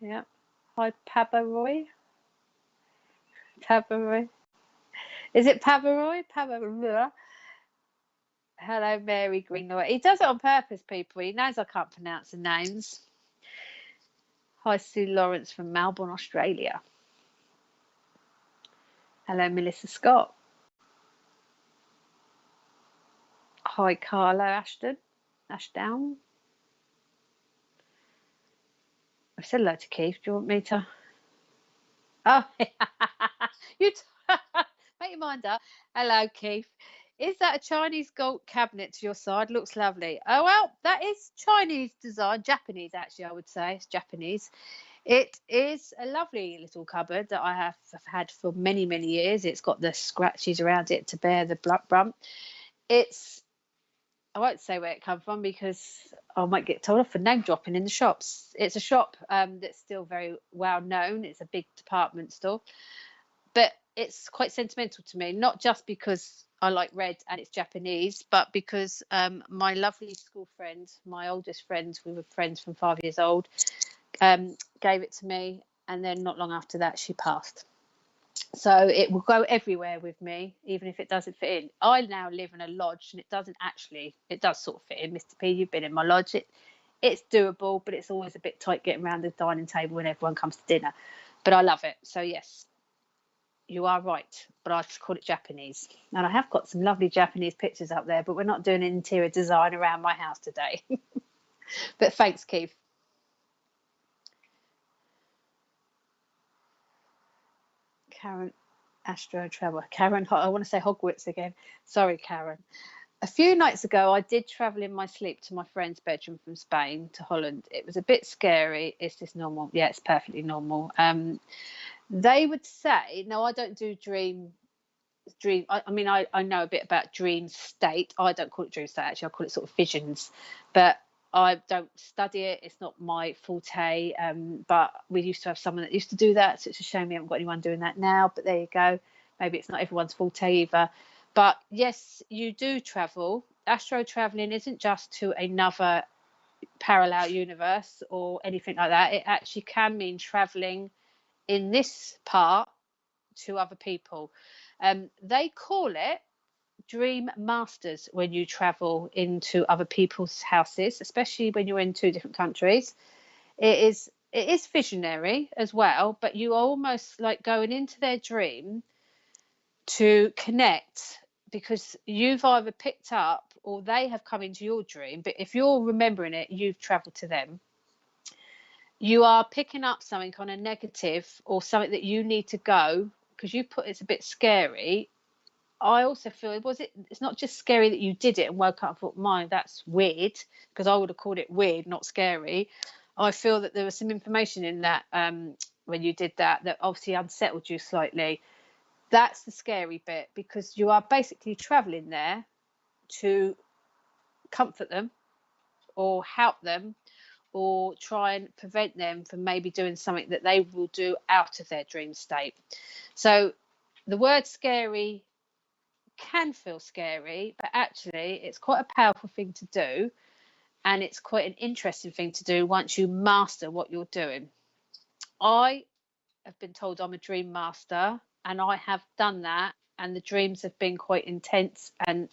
Yeah. Hi, Pabaroy. Pabaroy. Is it Pabaroy? Pabaroy. Hello, Mary Greenlaw. He does it on purpose, people. He knows I can't pronounce the names. Hi, Sue Lawrence from Melbourne, Australia. Hello, Melissa Scott. Hi, Carlo Ashdown. I said hello to Keith. Do you want me to? Oh, you make your mind up. Hello, Keith. Is that a Chinese gold cabinet to your side? Looks lovely. Oh, well, that is Chinese design. Japanese, actually, I would say. It's Japanese. It is a lovely little cupboard that I have had for many, many years. It's got the scratches around it to bear the brunt. I won't say where it comes from because I might get told off for name dropping in the shops. It's a shop that's still very well known. It's a big department store, but it's quite sentimental to me, not just because I like red and it's Japanese, but because my lovely school friend, my oldest friend, we were friends from 5 years old, gave it to me, and then not long after that she passed. So it will go everywhere with me, even if it doesn't fit in. I now live in a lodge and it does sort of fit in. Mr. P, you've been in my lodge. It's doable, but it's always a bit tight getting around the dining table when everyone comes to dinner. But I love it. So yes, you are right, but I just call it Japanese. And I have got some lovely Japanese pictures up there, but we're not doing interior design around my house today. But thanks, Keith. Karen Astro Travel. Karen, I want to say Hogwarts again. Sorry, Karen. A few nights ago, I did travel in my sleep to my friend's bedroom from Spain to Holland. It was a bit scary. Is this normal? Yeah, it's perfectly normal. They would say, no, I don't do dream. I mean, I know a bit about dream state. I don't call it dream state, actually. I call it sort of visions. But I don't study it. It's not my forte. But we used to have someone that used to do that. So it's a shame we haven't got anyone doing that now. But there you go. Maybe it's not everyone's forte either. But yes, you do travel. Astro traveling isn't just to another parallel universe or anything like that. It actually can mean traveling in this part to other people. They call it dream masters when you travel into other people's houses, especially when you're in two different countries. It is visionary as well, but you are almost like going into their dream to connect, because you've either picked up or they have come into your dream. But if you're remembering it, you've traveled to them. You are picking up something on a negative or something that you need to go, because you put it's a bit scary. I also feel it's not just scary that you did it and woke up and thought, "My, that's weird," because I would have called it weird, not scary. I feel that there was some information in that when you did that obviously unsettled you slightly. That's the scary bit, because you are basically traveling there to comfort them or help them or try and prevent them from maybe doing something that they will do out of their dream state. So the word scary can feel scary, but actually it's quite a powerful thing to do, and it's quite an interesting thing to do once you master what you're doing. I have been told I'm a dream master, and I have done that, and the dreams have been quite intense and,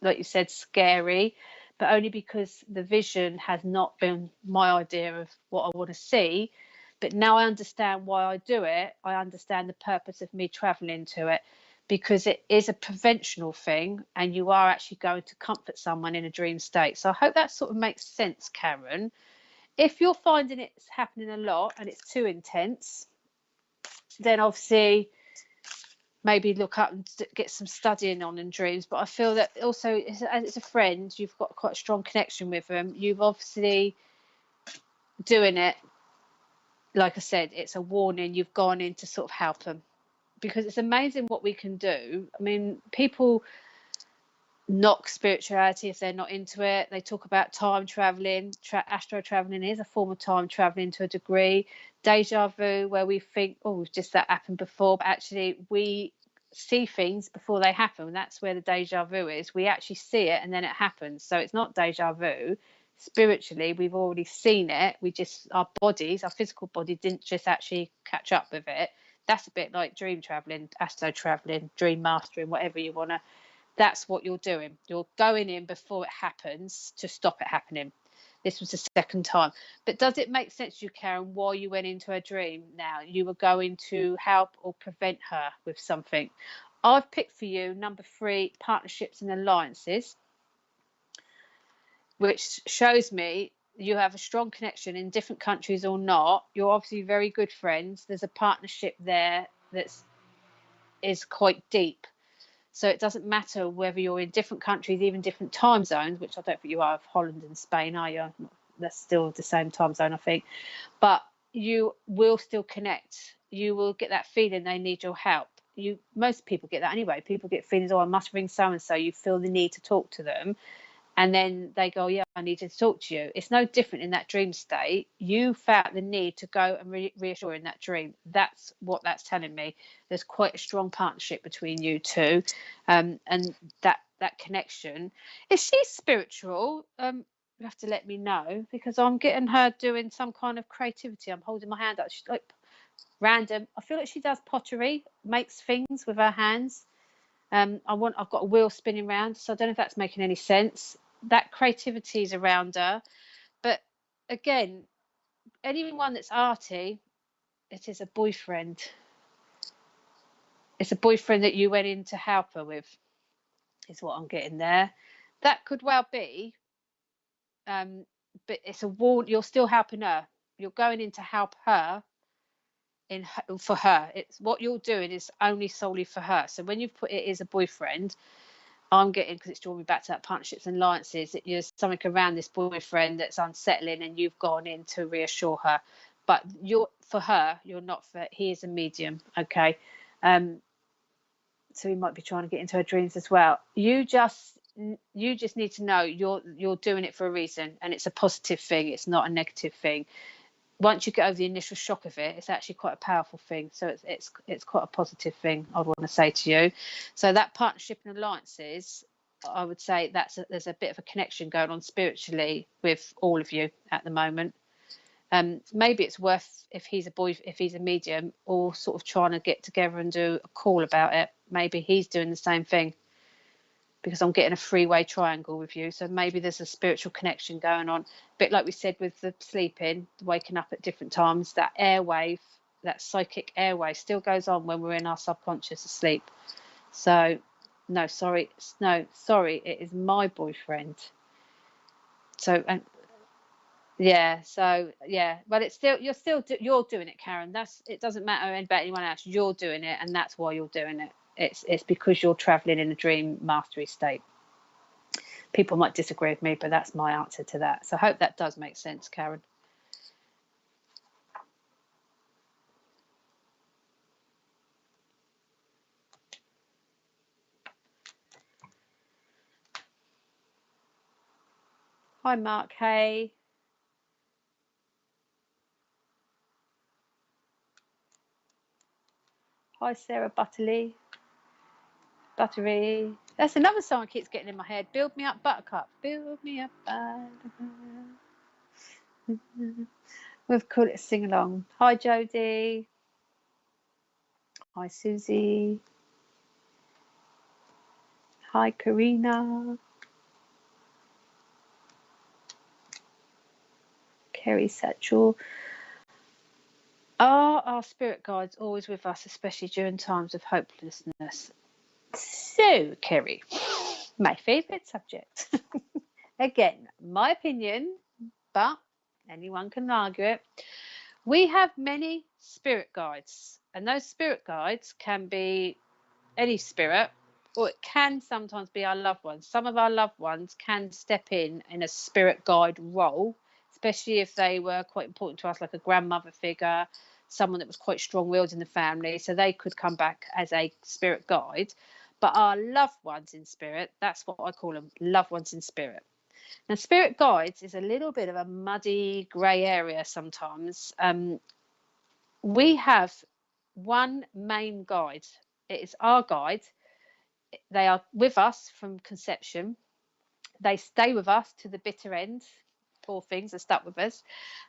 like you said, scary, but only because the vision has not been my idea of what I want to see. But now I understand why I do it. I understand the purpose of me traveling to it, because it is a preventional thing and you are actually going to comfort someone in a dream state. So I hope that sort of makes sense, Karen. If you're finding it's happening a lot and it's too intense, then obviously maybe look up and get some studying on in dreams. But I feel that also, as it's a friend, you've got quite a strong connection with them. You've obviously doing it, like I said, it's a warning. You've gone in to sort of help them, because it's amazing what we can do. I mean, people knock spirituality if they're not into it. They talk about time traveling. Astro traveling is a form of time traveling to a degree. Deja vu, where we think, oh, just that happened before, but actually we see things before they happen. That's where the deja vu is. We actually see it and then it happens. So it's not deja vu. Spiritually, we've already seen it. We just, our bodies, our physical body didn't just actually catch up with it. That's a bit like dream traveling, astro traveling, dream mastering, whatever you want to. That's what you're doing. You're going in before it happens to stop it happening. This was the second time. But does it make sense to you, Karen, why you went into a dream now? You were going to help or prevent her with something. I've picked for you number 3, partnerships and alliances, which shows me you have a strong connection in different countries or not. You're obviously very good friends. There's a partnership there is quite deep. So it doesn't matter whether you're in different countries, even different time zones, which I don't think you are of Holland and Spain, are you? That's still the same time zone, I think. But you will still connect. You will get that feeling they need your help. Most people get that anyway. People get feelings, oh, I must ring so-and-so. You feel the need to talk to them. And then they go, yeah, I need to talk to you. It's no different in that dream state. You felt the need to go and reassure in that dream. That's what that's telling me. There's quite a strong partnership between you two, and that connection. Is she spiritual? You have to let me know, because I'm getting her doing some kind of creativity. I'm holding my hand up. She's like random. I feel like she does pottery, makes things with her hands. I've got a wheel spinning around, so I don't know if that's making any sense. That creativity is around her, but again, anyone that's arty, it is a boyfriend. It's a boyfriend that you went in to help her with, is what I'm getting there. That could well be, but it's a warn. You're still helping her. You're going in to help her. For her, it's what you're doing is only solely for her. So when you've put it as a boyfriend, I'm getting, because it's drawing me back to that partnerships and alliances, that there's something around this boyfriend that's unsettling, and you've gone in to reassure her. But you're for her, you're not for. He is a medium, okay. So he might be trying to get into her dreams as well. You just need to know you're doing it for a reason, and it's a positive thing. It's not a negative thing. Once you get over the initial shock of it, it's actually quite a powerful thing. So it's quite a positive thing, I'd want to say to you. So that partnership and alliances, I would say there's a bit of a connection going on spiritually with all of you at the moment. Maybe it's worth, if he's a medium, all sort of trying to get together and do a call about it. Maybe he's doing the same thing, because I'm getting a 3-way triangle with you. So maybe there's a spiritual connection going on. A bit like we said with the sleeping, waking up at different times, that airwave, that psychic airwave still goes on when we're in our subconscious asleep. So sorry, it is my boyfriend. So, but it's still, you're doing it, Karen. It doesn't matter about anyone else. You're doing it, and that's why you're doing it. It's because you're traveling in a dream mastery state. People might disagree with me, but that's my answer to that. So I hope that does make sense, Karen. Hi, Mark. Hey. Hi, Sarah Butterly. Buttery. That's another song that keeps getting in my head. Build me up, Buttercup. Build me up, Buttercup. We've called it a sing along. Hi, Jodie. Hi, Susie. Hi, Karina. Kerry Satchel. Are our spirit guides always with us, especially during times of hopelessness? So, Kerry, my favourite subject. Again, my opinion, but anyone can argue it. We have many spirit guides, and those spirit guides can be any spirit, or it can sometimes be our loved ones. Some of our loved ones can step in a spirit guide role, especially if they were quite important to us, like a grandmother figure, someone that was quite strong-willed in the family, so they could come back as a spirit guide. But our loved ones in spirit, that's what I call them, loved ones in spirit. Now, spirit guides is a little bit of a muddy grey area sometimes. We have one main guide. It is our guide. They are with us from conception. They stay with us to the bitter end. Poor things are stuck with us,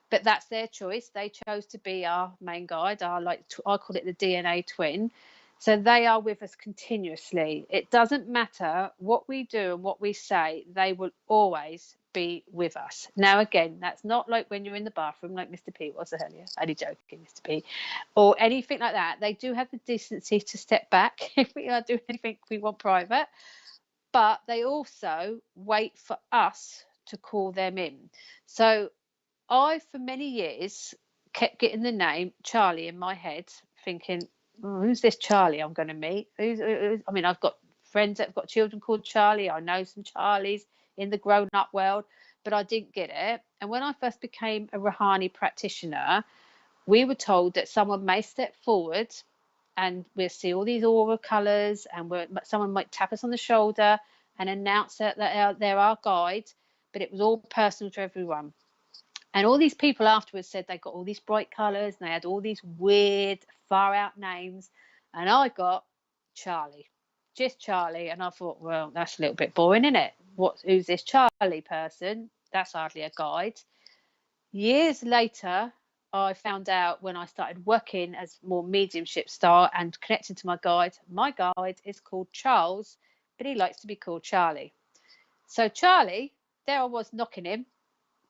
but that's their choice. They chose to be our main guide. I call it the DNA twin. So they are with us continuously. It doesn't matter what we do and what we say, they will always be with us. Now, again, that's not like when you're in the bathroom, like Mr. P was earlier. Only joking, Mr. P. Or anything like that. They do have the decency to step back if we are doing anything we want private. But they also wait for us to call them in. So I, for many years, kept getting the name Charlie in my head, thinking, who's this Charlie I'm going to meet? I mean, I've got friends that have got children called Charlie. I know some Charlies in the grown-up world, but I didn't get it. And when I first became a Rouhani practitioner, we were told that someone may step forward and we'll see all these aura colours, and someone might tap us on the shoulder and announce that they're our guide, but it was all personal to everyone. And all these people afterwards said they got all these bright colours and they had all these weird, far out names. And I got Charlie, just Charlie. And I thought, well, that's a little bit boring, isn't it? Who's this Charlie person? That's hardly a guide. Years later, I found out when I started working as more mediumship style and connecting to my guide is called Charles, but he likes to be called Charlie. So Charlie, there I was knocking him,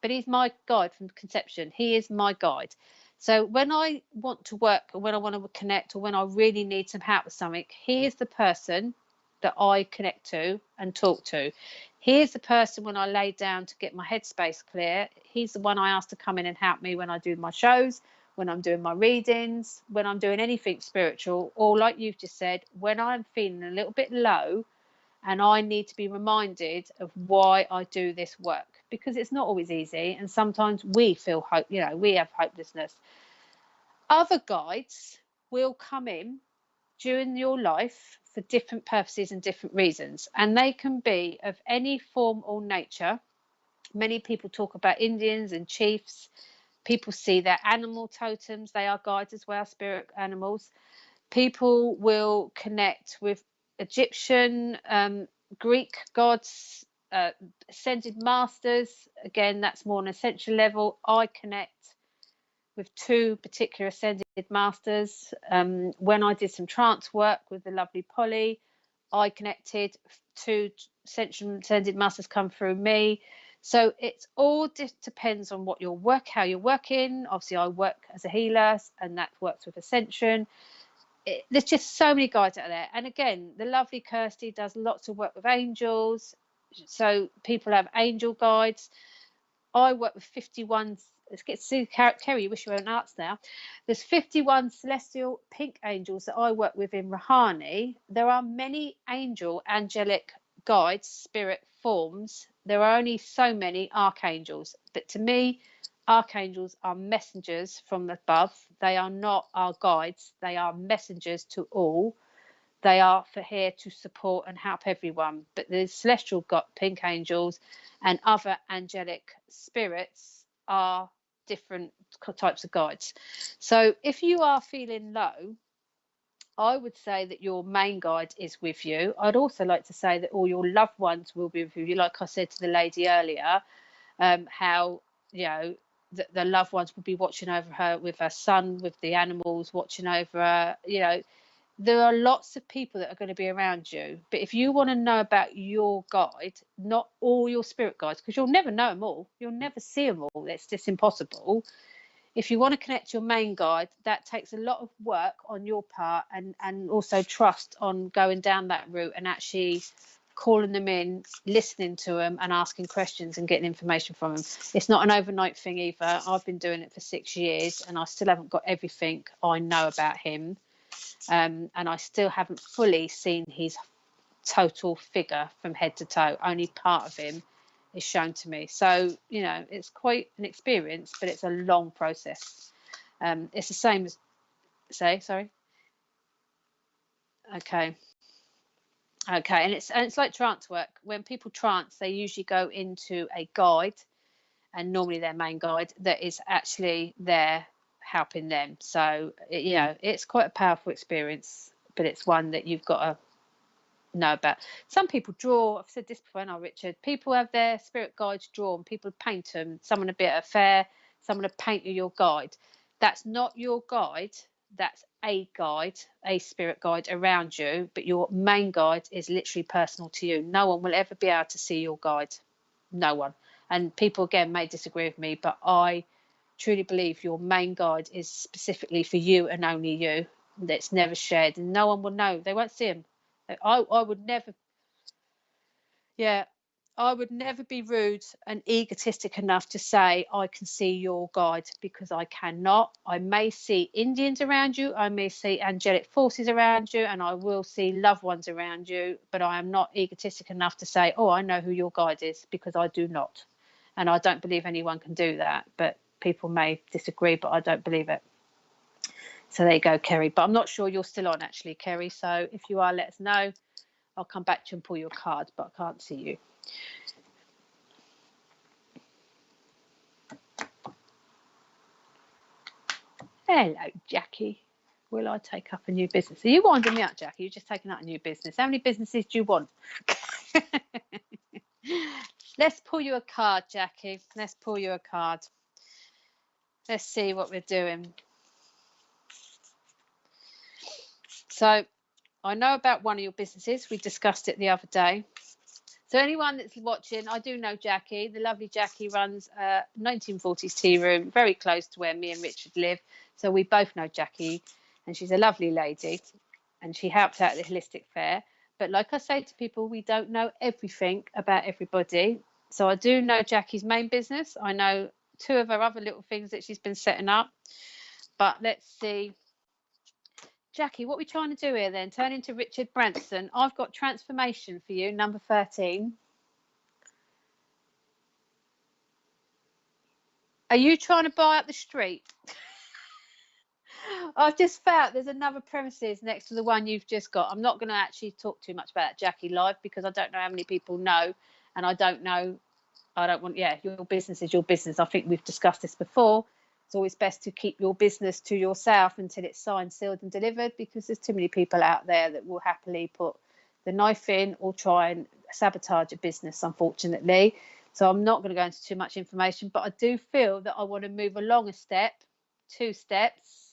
but he's my guide from conception. He is my guide. So when I want to work, or when I want to connect, or when I really need some help with something, he is the person that I connect to and talk to. He is the person when I lay down to get my headspace clear. He's the one I ask to come in and help me when I do my shows, when I'm doing my readings, when I'm doing anything spiritual, or like you've just said, when I'm feeling a little bit low and I need to be reminded of why I do this work, because it's not always easy, and sometimes we feel we have hopelessness. Other guides will come in during your life for different purposes and different reasons, and they can be of any form or nature. Many people talk about Indians and chiefs. People see their animal totems. They are guides as well, spirit animals. People will connect with Egyptian, Greek gods, ascended masters. Again, that's more on an essential level. I connect with two particular ascended masters. When I did some trance work with the lovely Polly, I connected to ascended masters come through me. So it's all depends on how you're working. Obviously, I work as a healer, and that works with ascension. There's just so many guides out there. And again, the lovely Kirsty does lots of work with angels. So people have angel guides. I work with 51. Let's get to see Kerry. You wish you were an arts now. There's 51 celestial pink angels that I work with in Rouhani. There are many angelic guides, spirit forms. There are only so many archangels. But to me, archangels are messengers from above. They are not our guides. They are messengers to all. They are here to support and help everyone. But the celestial pink angels and other angelic spirits are different types of guides. So if you are feeling low, I would say that your main guide is with you. I'd also like to say that all your loved ones will be with you. Like I said to the lady earlier, how the loved ones will be watching over her, with her son, with the animals, watching over her. There are lots of people that are going to be around you. But if you want to know about your guide, not all your spirit guides, because you'll never know them all, you'll never see them all, it's just impossible. If you want to connect to your main guide, that takes a lot of work on your part, and also trust on going down that route and actually calling them in, listening to them and asking questions and getting information from them. It's not an overnight thing either. I've been doing it for 6 years and I still haven't got everything I know about him. And I still haven't fully seen his total figure from head to toe. Only part of him is shown to me. So, you know, it's quite an experience, but it's a long process. It's the same as, sorry. Okay. And it's like trance work. When people trance, they usually go into a guide, and normally their main guide that is actually there helping them. So, you know, it's quite a powerful experience, but it's one that you've got to know about. Some people draw. I've said this before now, Richard. People have their spirit guides drawn. People paint them. Someone a bit at a fair. Someone to paint you your guide. That's not your guide. That's a guide, a spirit guide around you. But your main guide is literally personal to you. No one will ever be able to see your guide. No one. And people again may disagree with me, but I truly believe your main guide is specifically for you and only you. That's never shared, and no one will know. They won't see him. I would never, yeah, I would never be rude and egotistic enough to say I can see your guide, because I cannot. I may see Indians around you, I may see angelic forces around you, and I will see loved ones around you, but I am not egotistic enough to say, oh, I know who your guide is, because I do not. And I don't believe anyone can do that, but people may disagree, but I don't believe it. So there you go, Kerry. But I'm not sure you're still on, actually, Kerry. So if you are, let us know. I'll come back to you and pull your card, but I can't see you. Hello, Jackie. Will I take up a new business? Are you winding me up, Jackie? You're just taking out a new business. How many businesses do you want? Let's pull you a card, Jackie. Let's pull you a card. Let's see what we're doing. So I know about one of your businesses. We discussed it the other day. So anyone that's watching, I do know Jackie. The lovely Jackie runs a 1940s tea room very close to where me and Richard live. So we both know Jackie, and she's a lovely lady, and she helps out at the holistic fair. But like I say to people, we don't know everything about everybody. So I do know Jackie's main business. I know two of her other little things that she's been setting up. But let's see. Jackie, what are we trying to do here then? Turn into Richard Branson. I've got transformation for you, number 13. Are you trying to buy up the street? I've just found there's another premises next to the one you've just got. I'm not going to actually talk too much about Jackie live, because I don't know how many people know, and I don't want, your business is your business. I think we've discussed this before. It's always best to keep your business to yourself until it's signed, sealed and delivered, because there's too many people out there that will happily put the knife in or try and sabotage a business, unfortunately. So I'm not going to go into too much information, but I do feel that I want to move along a step, 2 steps,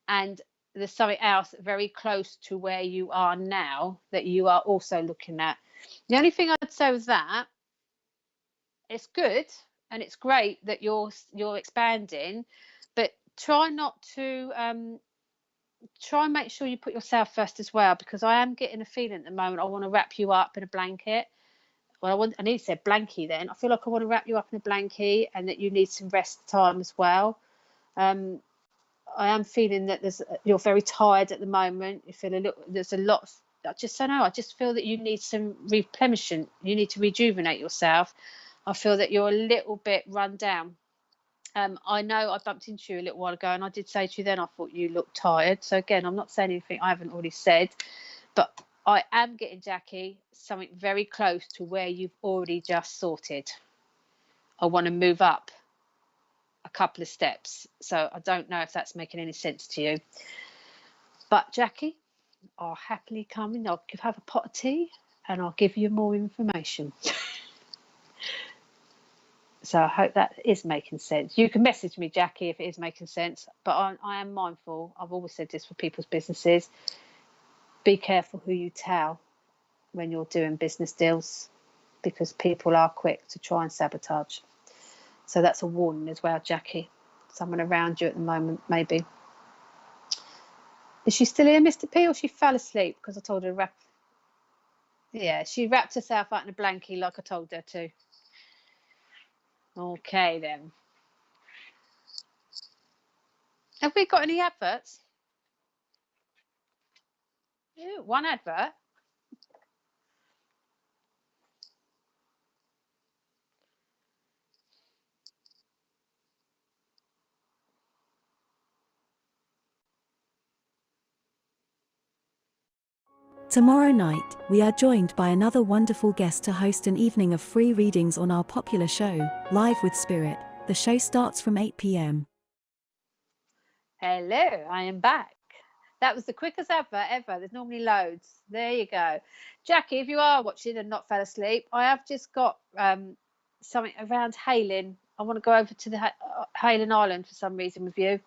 and there's something else very close to where you are now that you are also looking at. The only thing I'd say with that, it's good and it's great that you're expanding, but try not to try and make sure you put yourself first as well, because I am getting a feeling at the moment I want to wrap you up in a blanket. Well, I nearly said blankie then. I feel like I want to wrap you up in a blankie, and that you need some rest time as well. I am feeling that you're very tired at the moment. You feel there's a lot of, I just don't know, I just feel that you need some replenishment. You need to rejuvenate yourself. I feel that you're a little bit run down. I know I bumped into you a little while ago, and I did say to you then I thought you looked tired. So again, I'm not saying anything I haven't already said, but I am getting, Jackie, something very close to where you've already just sorted. I want to move up a couple of steps. So I don't know if that's making any sense to you. But Jackie, I'll happily come in. I'll have a pot of tea and I'll give you more information. So I hope that is making sense. You can message me, Jackie, if it is making sense. But I am mindful. I've always said this for people's businesses. Be careful who you tell when you're doing business deals, because people are quick to try and sabotage. So that's a warning as well, Jackie. Someone around you at the moment, maybe. Is she still here, Mr. P, or she fell asleep? Because I told her to wrap. Yeah, she wrapped herself up in a blankie like I told her to. Okay, then. Have we got any adverts? Ew, one advert. Tomorrow night, we are joined by another wonderful guest to host an evening of free readings on our popular show, Live with Spirit. The show starts from 8 p.m. Hello, I am back. That was the quickest advert ever. There's normally loads. There you go. Jackie, if you are watching and not fell asleep, I have just got something around Hailing. I want to go over to the Hailing Island for some reason with you.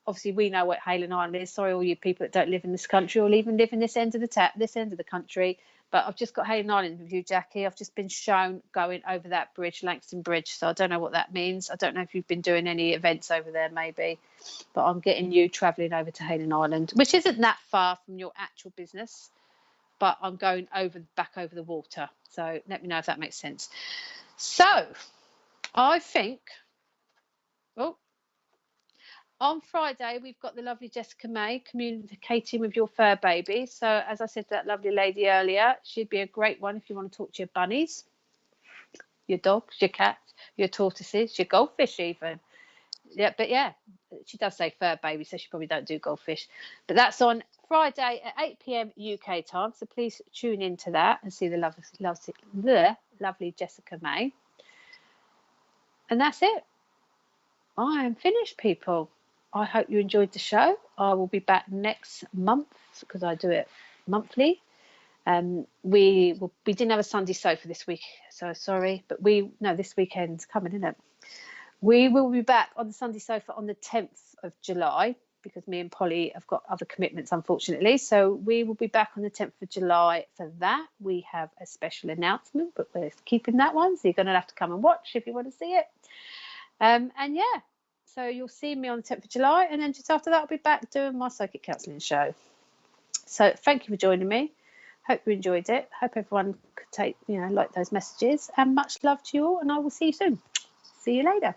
Obviously, we know what Hailing Island is. Sorry, all you people that don't live in this country or even live in this end of the country. But I've just got Hailing Island with you, Jackie. I've just been shown going over that bridge, Langston Bridge. So I don't know what that means. I don't know if you've been doing any events over there, maybe. But I'm getting you travelling over to Hailing Island, which isn't that far from your actual business. But I'm going back over the water. So let me know if that makes sense. So I think... Oh, on Friday, we've got the lovely Jessica May communicating with your fur baby. So as I said to that lovely lady earlier, she'd be a great one if you want to talk to your bunnies, your dogs, your cats, your tortoises, your goldfish even. Yeah, but yeah, she does say fur baby, so she probably don't do goldfish. But that's on Friday at 8 p.m. UK time. So please tune into that and see the lovely Jessica May. And that's it. I am finished, people. I hope you enjoyed the show. I will be back next month because I do it monthly. We didn't have a Sunday sofa this week, so sorry, but this weekend's coming, isn't it? We will be back on the Sunday sofa on the 10th of July because me and Polly have got other commitments, unfortunately. So we will be back on the 10th of July for that. We have a special announcement, but we're keeping that one, so you're going to have to come and watch if you want to see it. And yeah. So you'll see me on the 10th of July, and then just after that, I'll be back doing my psychic counselling show. So thank you for joining me. Hope you enjoyed it. Hope everyone could take, like those messages. And much love to you all, and I will see you soon. See you later.